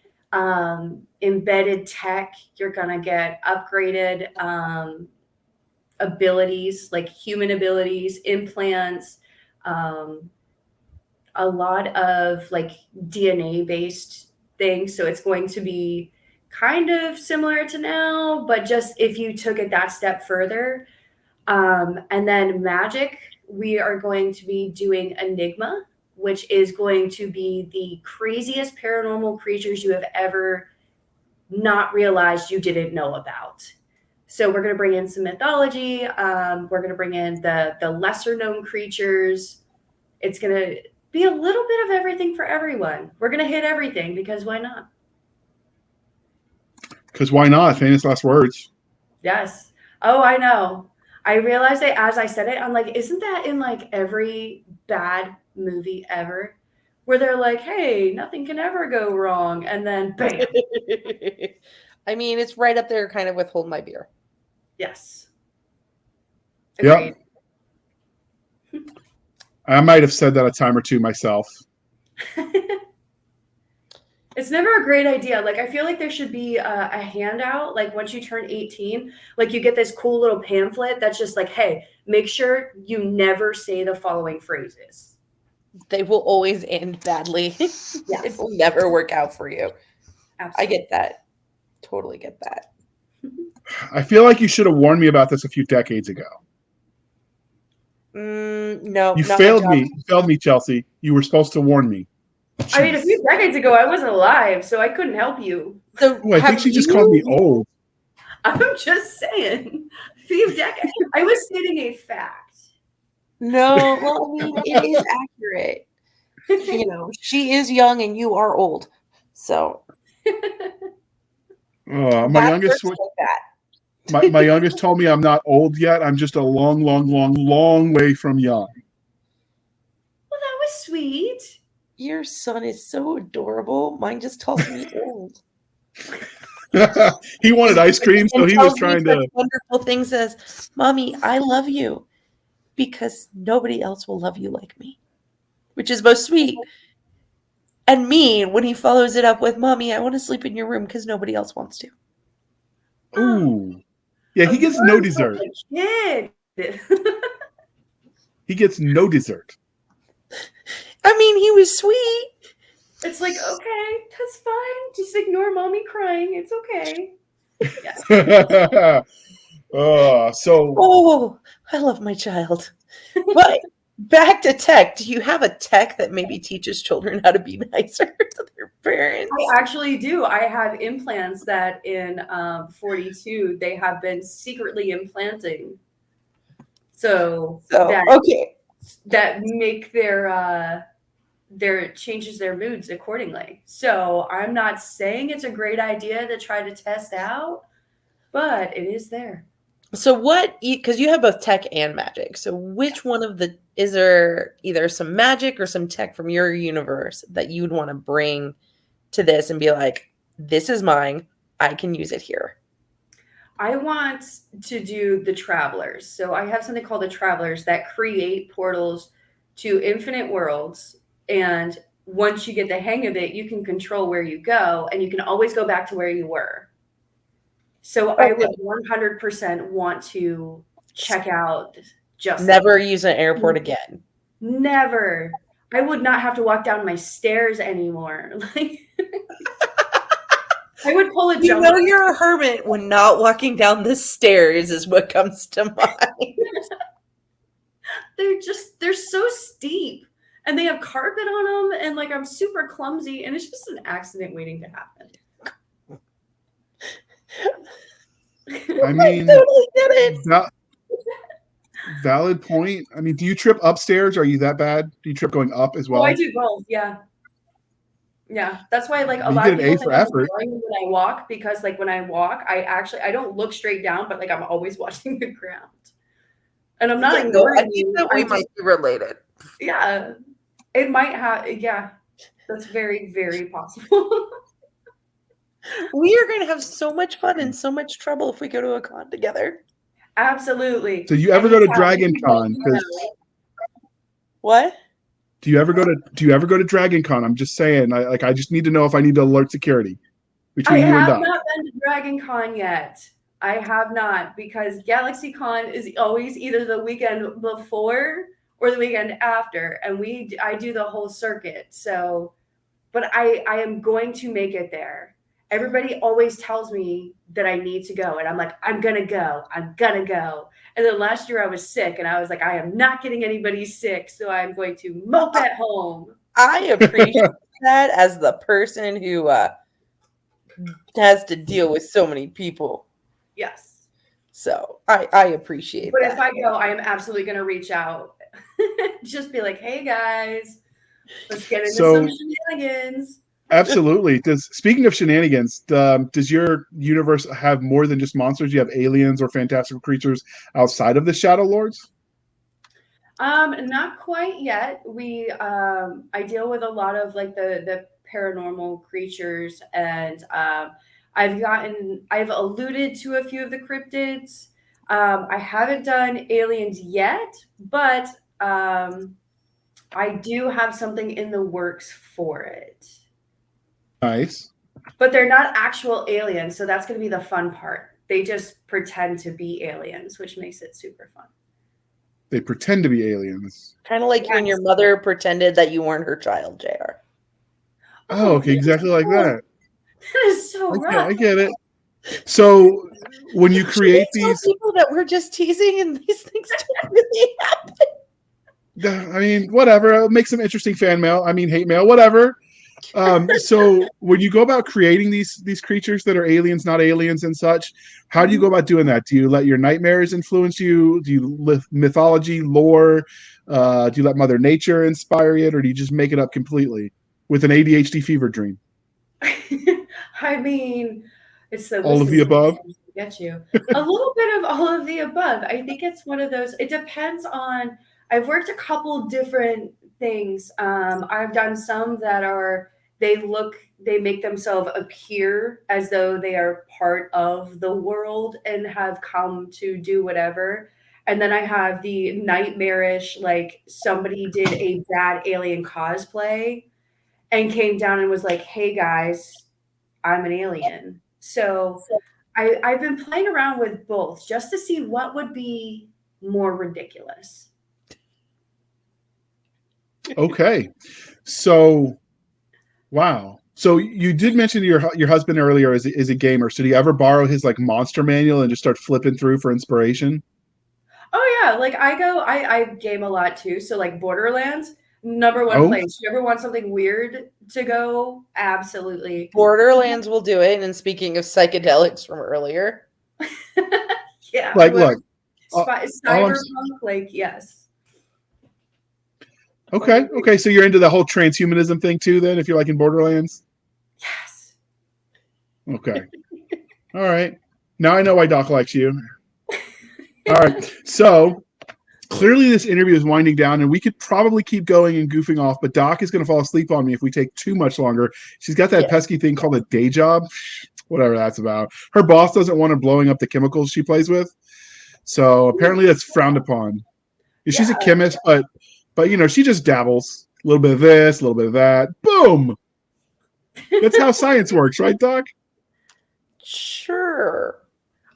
embedded tech. You're going to get upgraded abilities, like human abilities, implants, a lot of like DNA based things. So it's going to be kind of similar to now, but just if you took it that step further. And then magic, we are going to be doing Enigma, which is going to be the craziest paranormal creatures you have ever not realized you didn't know about. So we're going to bring in some mythology. We're going to bring in the lesser known creatures. It's going to be a little bit of everything for everyone. We're going to hit everything because why not? Because why not? Famous last words. Yes. Oh, I know. I realized it as I said it. I'm like, isn't that in like every bad movie ever? Where they're like, hey, nothing can ever go wrong. And then bam. I mean, it's right up there kind of with Hold My Beer. Yes. Yep. I might have said that a time or two myself. It's never a great idea. Like, I feel like there should be a handout. Like, once you turn 18, like you get this cool little pamphlet that's just like, hey, make sure you never say the following phrases. They will always end badly. Yes. It will never work out for you. Absolutely. I get that. Totally get that. I feel like you should have warned me about this a few decades ago. No, You not failed my me. job. You failed me, Chelsea. You were supposed to warn me. I mean, a few decades ago, I wasn't alive, so I couldn't help you. So Oh, I think she just called me old. I'm just saying. A few decades. I was stating a fact. No, well, I mean, it is accurate. You know, she is young and you are old. So My that youngest works like that. my youngest told me I'm not old yet. I'm just a long, long, long, long way from young. Well, that was sweet. Your son is so adorable. Mine just calls me old. He wanted ice cream, so he was trying to. Wonderful things as, Mommy, I love you because nobody else will love you like me, which is most sweet. And mean when he follows it up with, Mommy, I want to sleep in your room because nobody else wants to. Ooh, yeah, he gets no dessert. Kid. He gets no dessert. I mean, he was sweet. It's like, okay, that's fine. Just ignore mommy crying. It's okay. Yes. Oh, I love my child. But back to tech. Do you have a tech that maybe teaches children how to be nicer to their parents? I actually do. I have implants that in 42 they have been secretly implanting. So okay, that make their changes their moods accordingly. So I'm not saying it's a great idea to try to test out, but it is there. So what, because you have both tech and magic. So which one of the, is there either some magic or some tech from your universe that you would want to bring to this and be like, this is mine, I can use it here? I want to do the Travelers. So I have something called the Travelers that create portals to infinite worlds. And once you get the hang of it, you can control where you go and you can always go back to where you were. So okay. I would 100% want to check out just never use an airport again. Never. I would not have to walk down my stairs anymore. Like I would pull a jump. You know you're a hermit when not walking down the stairs is what comes to mind. They're so steep and they have carpet on them and like I'm super clumsy and it's just an accident waiting to happen. I mean, I totally get it. Valid point. I mean, do you trip upstairs? Are you that bad? Do you trip going up as well? Oh, I do both. Yeah. Yeah. That's why like a you lot get of an people A for think effort. I'm boring when I walk because like when I walk, I don't look straight down, but like I'm always watching the ground. And I'm not ignoring I think that we might be related. Yeah. It might have, yeah. That's very, very possible. We are going to have so much fun and so much trouble if we go to a con together. Absolutely. So you ever go to Dragon Con? What? Do you ever go to Dragon Con? I'm just saying. I just need to know if I need to alert security between you and I Doc. have not been to Dragon Con yet. I have not because Galaxy Con is always either the weekend before or the weekend after, and I do the whole circuit. So, but I am going to make it there. Everybody always tells me that I need to go. And I'm like, I'm going to go. I'm going to go. And then last year I was sick and I was like, I am not getting anybody sick. So I'm going to mope at home. I appreciate that as the person who has to deal with so many people. Yes. So I appreciate But that. if I go, I am absolutely going to reach out. Just be like, hey guys, let's get into some shenanigans. Absolutely. Speaking of shenanigans, does your universe have more than just monsters? Do you have aliens or fantastical creatures outside of the Shadow Lords? Not quite yet. I deal with a lot of like the paranormal creatures, and I've alluded to a few of the cryptids. I haven't done aliens yet, but I do have something in the works for it. Nice. But they're not actual aliens, so that's going to be the fun part. They just pretend to be aliens, which makes it super fun. They pretend to be aliens. Kind of like when your mother pretended that you weren't her child, JR. Oh, okay, exactly like that. That is so rough. I get it. So when you create these, people that we're just teasing and these things don't really happen. I mean, whatever. Make some interesting fan mail. I mean, hate mail, whatever. So when you go about creating these creatures that are aliens, not aliens, and such, how do you go about doing that? Do you let your nightmares influence you? Do you live mythology, lore? Do you let Mother Nature inspire it, or do you just make it up completely with an ADHD fever dream? I mean, it's the all of the above. Get you a little bit of all of the above. I think it's one of those. It depends on. I've worked a couple different things. I've done some that are they make themselves appear as though they are part of the world and have come to do whatever. And then I have the nightmarish, like somebody did a bad alien cosplay and came down and was like, hey guys, I'm an alien. So I've been playing around with both just to see what would be more ridiculous. Okay. So, wow. So you did mention your husband earlier is a gamer. So do you ever borrow his like monster manual and just start flipping through for inspiration? Oh yeah, like I game a lot too. So like Borderlands, number one place. You ever want something weird to go? Absolutely. Borderlands will do it. And speaking of psychedelics from earlier. Yeah. Like, look. Cyberpunk, like, yes. Okay. So you're into the whole transhumanism thing too, then, if you're like in Borderlands? Yes. Okay. All right. Now I know why Doc likes you. All right. So clearly this interview is winding down, and we could probably keep going and goofing off, but Doc is going to fall asleep on me if we take too much longer. She's got that pesky thing called a day job, whatever that's about. Her boss doesn't want her blowing up the chemicals she plays with. So apparently that's frowned upon. She's a chemist, but she just dabbles. A little bit of this, a little bit of that. Boom! That's how science works, right, Doc? Sure.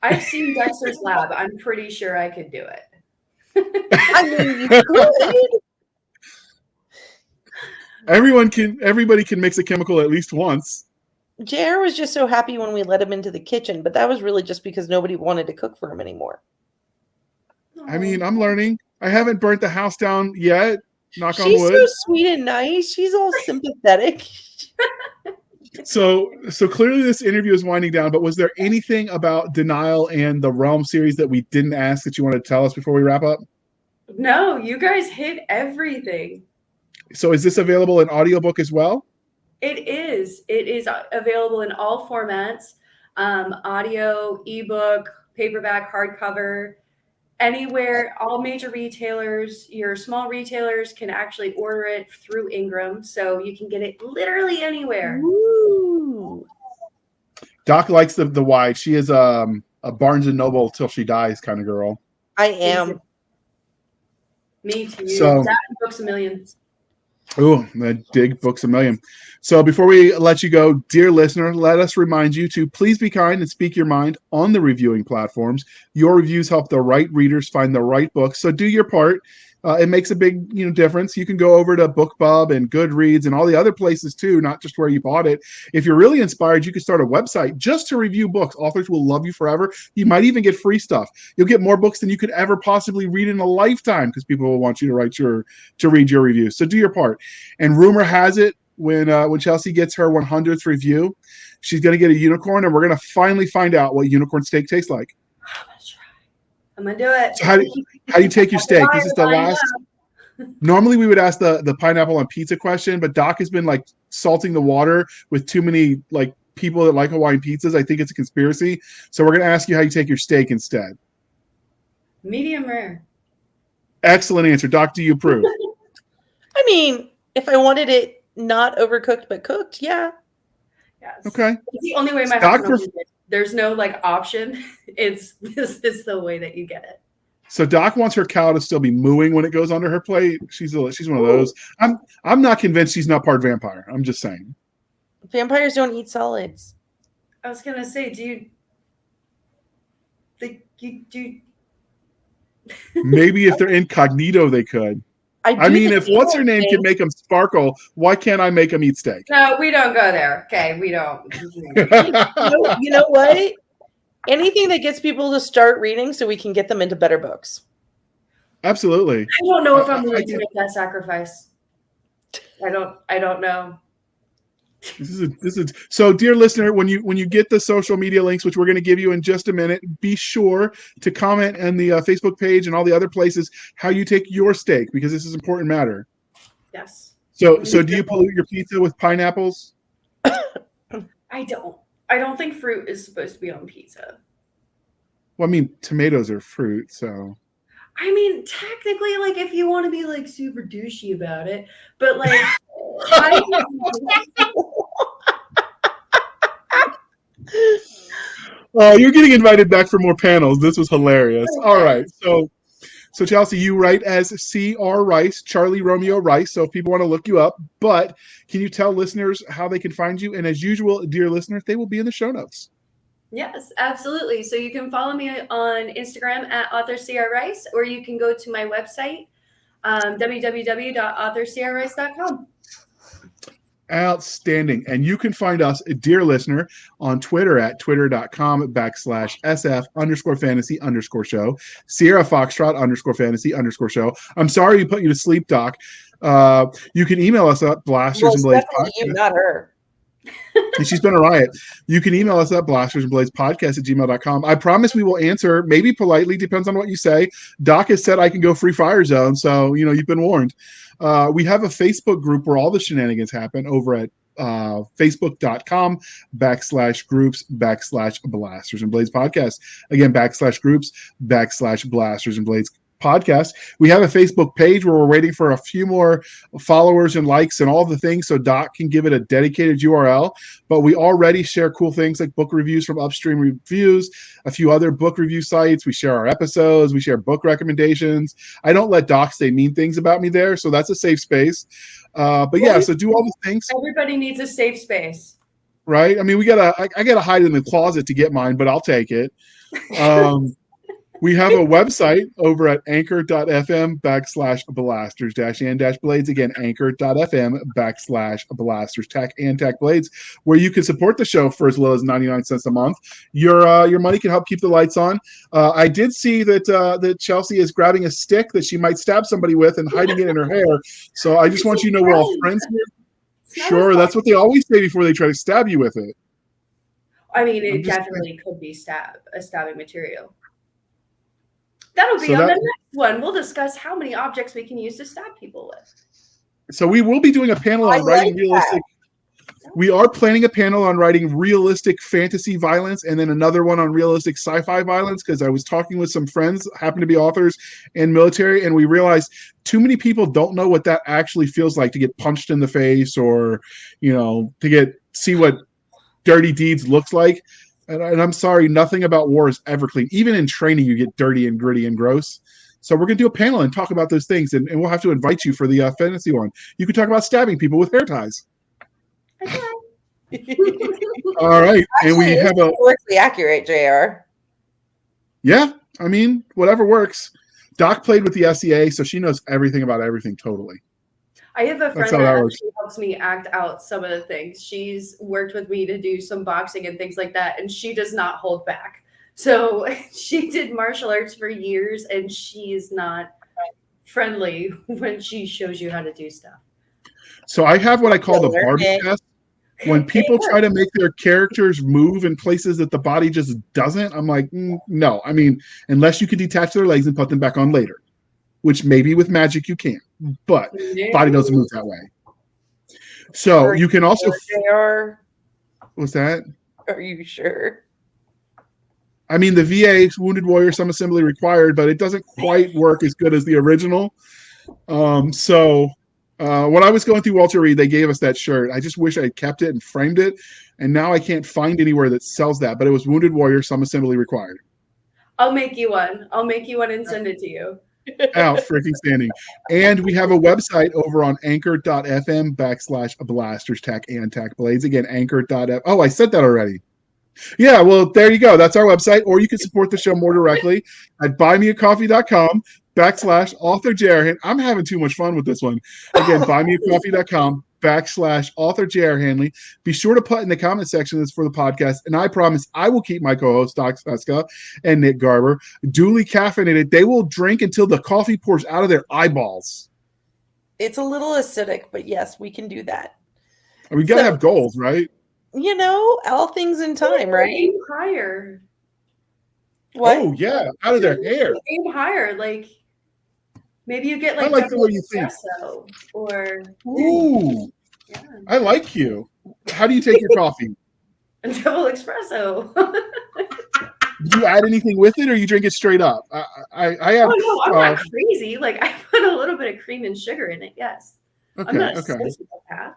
I've seen Dexter's Lab. I'm pretty sure I could do it. I mean, you could. Everybody can mix a chemical at least once. JR was just so happy when we let him into the kitchen, but that was really just because nobody wanted to cook for him anymore. I mean, I'm learning. I haven't burnt the house down yet. Knock on wood. She's so sweet and nice. She's all sympathetic. So clearly this interview is winding down, but was there anything about Denial and the Realm series that we didn't ask that you want to tell us before we wrap up? No, you guys hit everything. So is this available in audiobook as well? It is. It is available in all formats, audio, ebook, paperback, hardcover, anywhere. All major retailers, your small retailers can actually order it through Ingram, so you can get it literally anywhere. Ooh. Doc likes the wide. She is a Barnes and Noble till she dies kind of girl. I am. Me too. So, that Books a Million. Oh, I dig Books a Million. So before we let you go, dear listener, let us remind you to please be kind and speak your mind on the reviewing platforms. Your reviews help the right readers find the right books. So do your part. It makes a big difference. You can go over to BookBub and Goodreads and all the other places too, not just where you bought it. If you're really inspired, you can start a website just to review books. Authors will love you forever. You might even get free stuff. You'll get more books than you could ever possibly read in a lifetime because people will want you to read your reviews. So do your part. And rumor has it, when Chelsea gets her 100th review, she's going to get a unicorn, and we're going to finally find out what unicorn steak tastes like. I'm gonna try. I'm gonna do it. So how do you take your steak? This is the last. Normally we would ask the pineapple on pizza question, but Doc has been like salting the water with too many like people that like Hawaiian pizzas. I think it's a conspiracy. So we're gonna ask you how you take your steak instead. Medium rare. Excellent answer. Doc, do you approve? I mean, if I wanted it not overcooked but cooked, yeah. Yes. Okay. It's the only way my husband knows it. There's no like option. This is the way that you get it. So Doc wants her cow to still be mooing when it goes onto her plate. She's one of those. I'm not convinced she's not part vampire. I'm just saying. Vampires don't eat solids. I was gonna say, do you Maybe if they're incognito, they could. I mean, if what's her name can make them sparkle, why can't I make them eat steak? No, we don't go there. Okay, we don't. You know what? Anything that gets people to start reading so we can get them into better books. Absolutely. I don't know if I'm willing to make that sacrifice. I don't know. This is so, dear listener, when you get the social media links, which we're going to give you in just a minute, be sure to comment on the Facebook page and all the other places how you take your steak, because this is an important matter. Yes. So do you pollute your pizza with pineapples? I don't think fruit is supposed to be on pizza. Well, I mean, tomatoes are fruit, so. I mean, technically, like, if you want to be like super douchey about it, but like, oh, you're getting invited back for more panels. This was hilarious. All right, so Chelsea, you write as C.R. Rice, Charlie Romeo Rice. So if people want to look you up, but can you tell listeners how they can find you? And as usual, dear listeners, they will be in the show notes. Yes, absolutely. So you can follow me on Instagram at authorcrrice, or you can go to my website, www.authorcrrice.com. Outstanding. And you can find us, dear listener, on Twitter at twitter.com/SF_fantasy_show, Sierra Foxtrot _fantasy_show. I'm sorry we put you to sleep, Doc. You can email us at blastersandblades. You, not her. And she's been a riot. You can email us at blastersandbladespodcast@gmail.com. I promise we will answer, maybe politely, depends on what you say. Doc has said I can go free fire zone, so you've been warned. We have a Facebook group where all the shenanigans happen over at facebook.com/groups/Blasters and Blades podcast. Again, /groups/Blasters and Blades podcast. We have a Facebook page where we're waiting for a few more followers and likes and all the things so Doc can give it a dedicated URL. But we already share cool things like book reviews from Upstream Reviews, a few other book review sites. We share our episodes. We share book recommendations. I don't let Doc say mean things about me there, so that's a safe space. But yeah, so do all the things. Everybody needs a safe space. Right? I mean, I gotta hide in the closet to get mine, but I'll take it. We have a website over at anchor.fm/blasters-and-blades. Again, anchor.fm/blasters-and-blades, where you can support the show for as little as 99 cents a month. Your money can help keep the lights on. I did see that Chelsea is grabbing a stick that she might stab somebody with and hiding it in her hair. So I just want you to know we're all friends here. Sure, that's what they always say before they try to stab you with it. I mean, it definitely could be a stabbing material. That'll be on the next one. We'll discuss how many objects we can use to stab people with. So we will be doing a panel on writing realistic. We are planning a panel on writing realistic fantasy violence, and then another one on realistic sci-fi violence, because I was talking with some friends, happen to be authors and military, and we realized too many people don't know what that actually feels like to get punched in the face, or to see what dirty deeds looks like. And I'm sorry, nothing about war is ever clean. Even in training, you get dirty and gritty and gross. So we're going to do a panel and talk about those things, and we'll have to invite you for the fantasy one. You can talk about stabbing people with hair ties. Okay. All right. Actually, and we have historically accurate, JR. Yeah, I mean, whatever works. Doc played with the SEA, so she knows everything about everything totally. I have a friend that actually helps me act out some of the things. She's worked with me to do some boxing and things like that, and she does not hold back. So she did martial arts for years, and she's not friendly when she shows you how to do stuff. So I have what I call the Barbie test. When people try to make their characters move in places that the body just doesn't, I'm like, no. I mean, unless you can detach their legs and put them back on later, which maybe with magic you can, but body doesn't move that way. So you can also. JR? What's that? Are you sure? I mean, the VA Wounded Warrior Some Assembly Required, but it doesn't quite work as good as the original. So when I was going through Walter Reed, they gave us that shirt. I just wish I had kept it and framed it. And now I can't find anywhere that sells that. But it was Wounded Warrior Some Assembly Required. I'll make you one. I'll make you one and send it to you. Out freaking standing. And we have a website over on anchor.fm/blasters tack and tack blades. Again, anchor.fm. Oh, I said that already. Yeah, well, there you go. That's our website. Or you can support the show more directly at buymeacoffee.com/author J.R. I'm having too much fun with this one. Again, buymeacoffee.com/author J.R. Handley. Be sure to put in the comment section this for the podcast, and I promise I will keep my co-hosts, Doc Cisca and Nick Garber, duly caffeinated. They will drink until the coffee pours out of their eyeballs. It's a little acidic, but yes, we can do that. We got to have goals, right? You know, all things in time, right? Aim higher. What? Oh, yeah, out of their hair. Aim higher. Like, maybe you get I like like the double way you think. espresso or Ooh, yeah. I like you. How do you take your coffee? A double espresso. Do you add anything with it, or you drink it straight up? I have. Oh no, I'm not crazy. Like I put a little bit of cream and sugar in it. Yes, Okay, I'm not a okay. sociopath.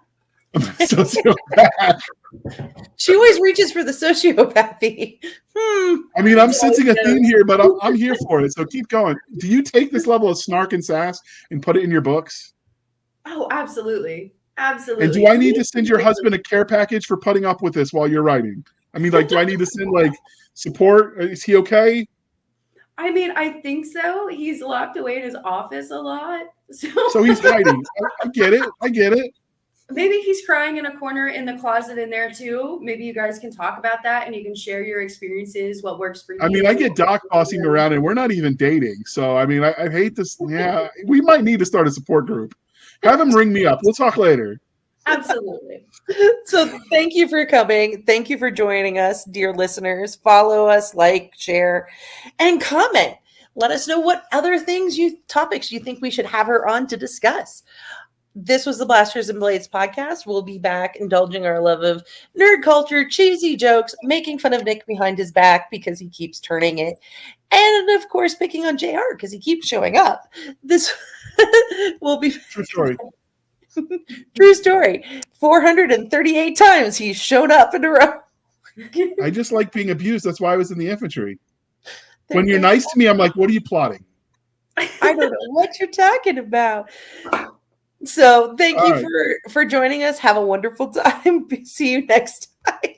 Sociopath. She always reaches for the sociopathy. I mean, I'm sensing a theme here, but I'm here for it. So keep going. Do you take this level of snark and sass and put it in your books? Oh, absolutely, absolutely. And do I need to send your husband a care package for putting up with this while you're writing? I mean, like, do I need to send like support? Is he okay? I mean, I think so. He's locked away in his office a lot, So he's hiding. I get it. I get it. Maybe he's crying in a corner in the closet in there too. Maybe you guys can talk about that and you can share your experiences, what works for you. I mean, I get Doc bossing around and we're not even dating. So, I mean, I hate this. Yeah, we might need to start a support group. Have him ring me up. We'll talk later. Absolutely. So thank you for coming. Thank you for joining us, dear listeners. Follow us, like, share, and comment. Let us know what other topics you think we should have her on to discuss. This was the Blasters and Blades podcast. We'll be back indulging our love of nerd culture, cheesy jokes, making fun of Nick behind his back because he keeps turning it, and of course picking on JR because he keeps showing up. This will be True story. True story. 438 times he's shown up in a row. I just like being abused. That's why I was in the infantry. When you're nice to me, I'm like, what are you plotting? I don't know what you're talking about. So thank you for joining us. Have a wonderful time. See you next time.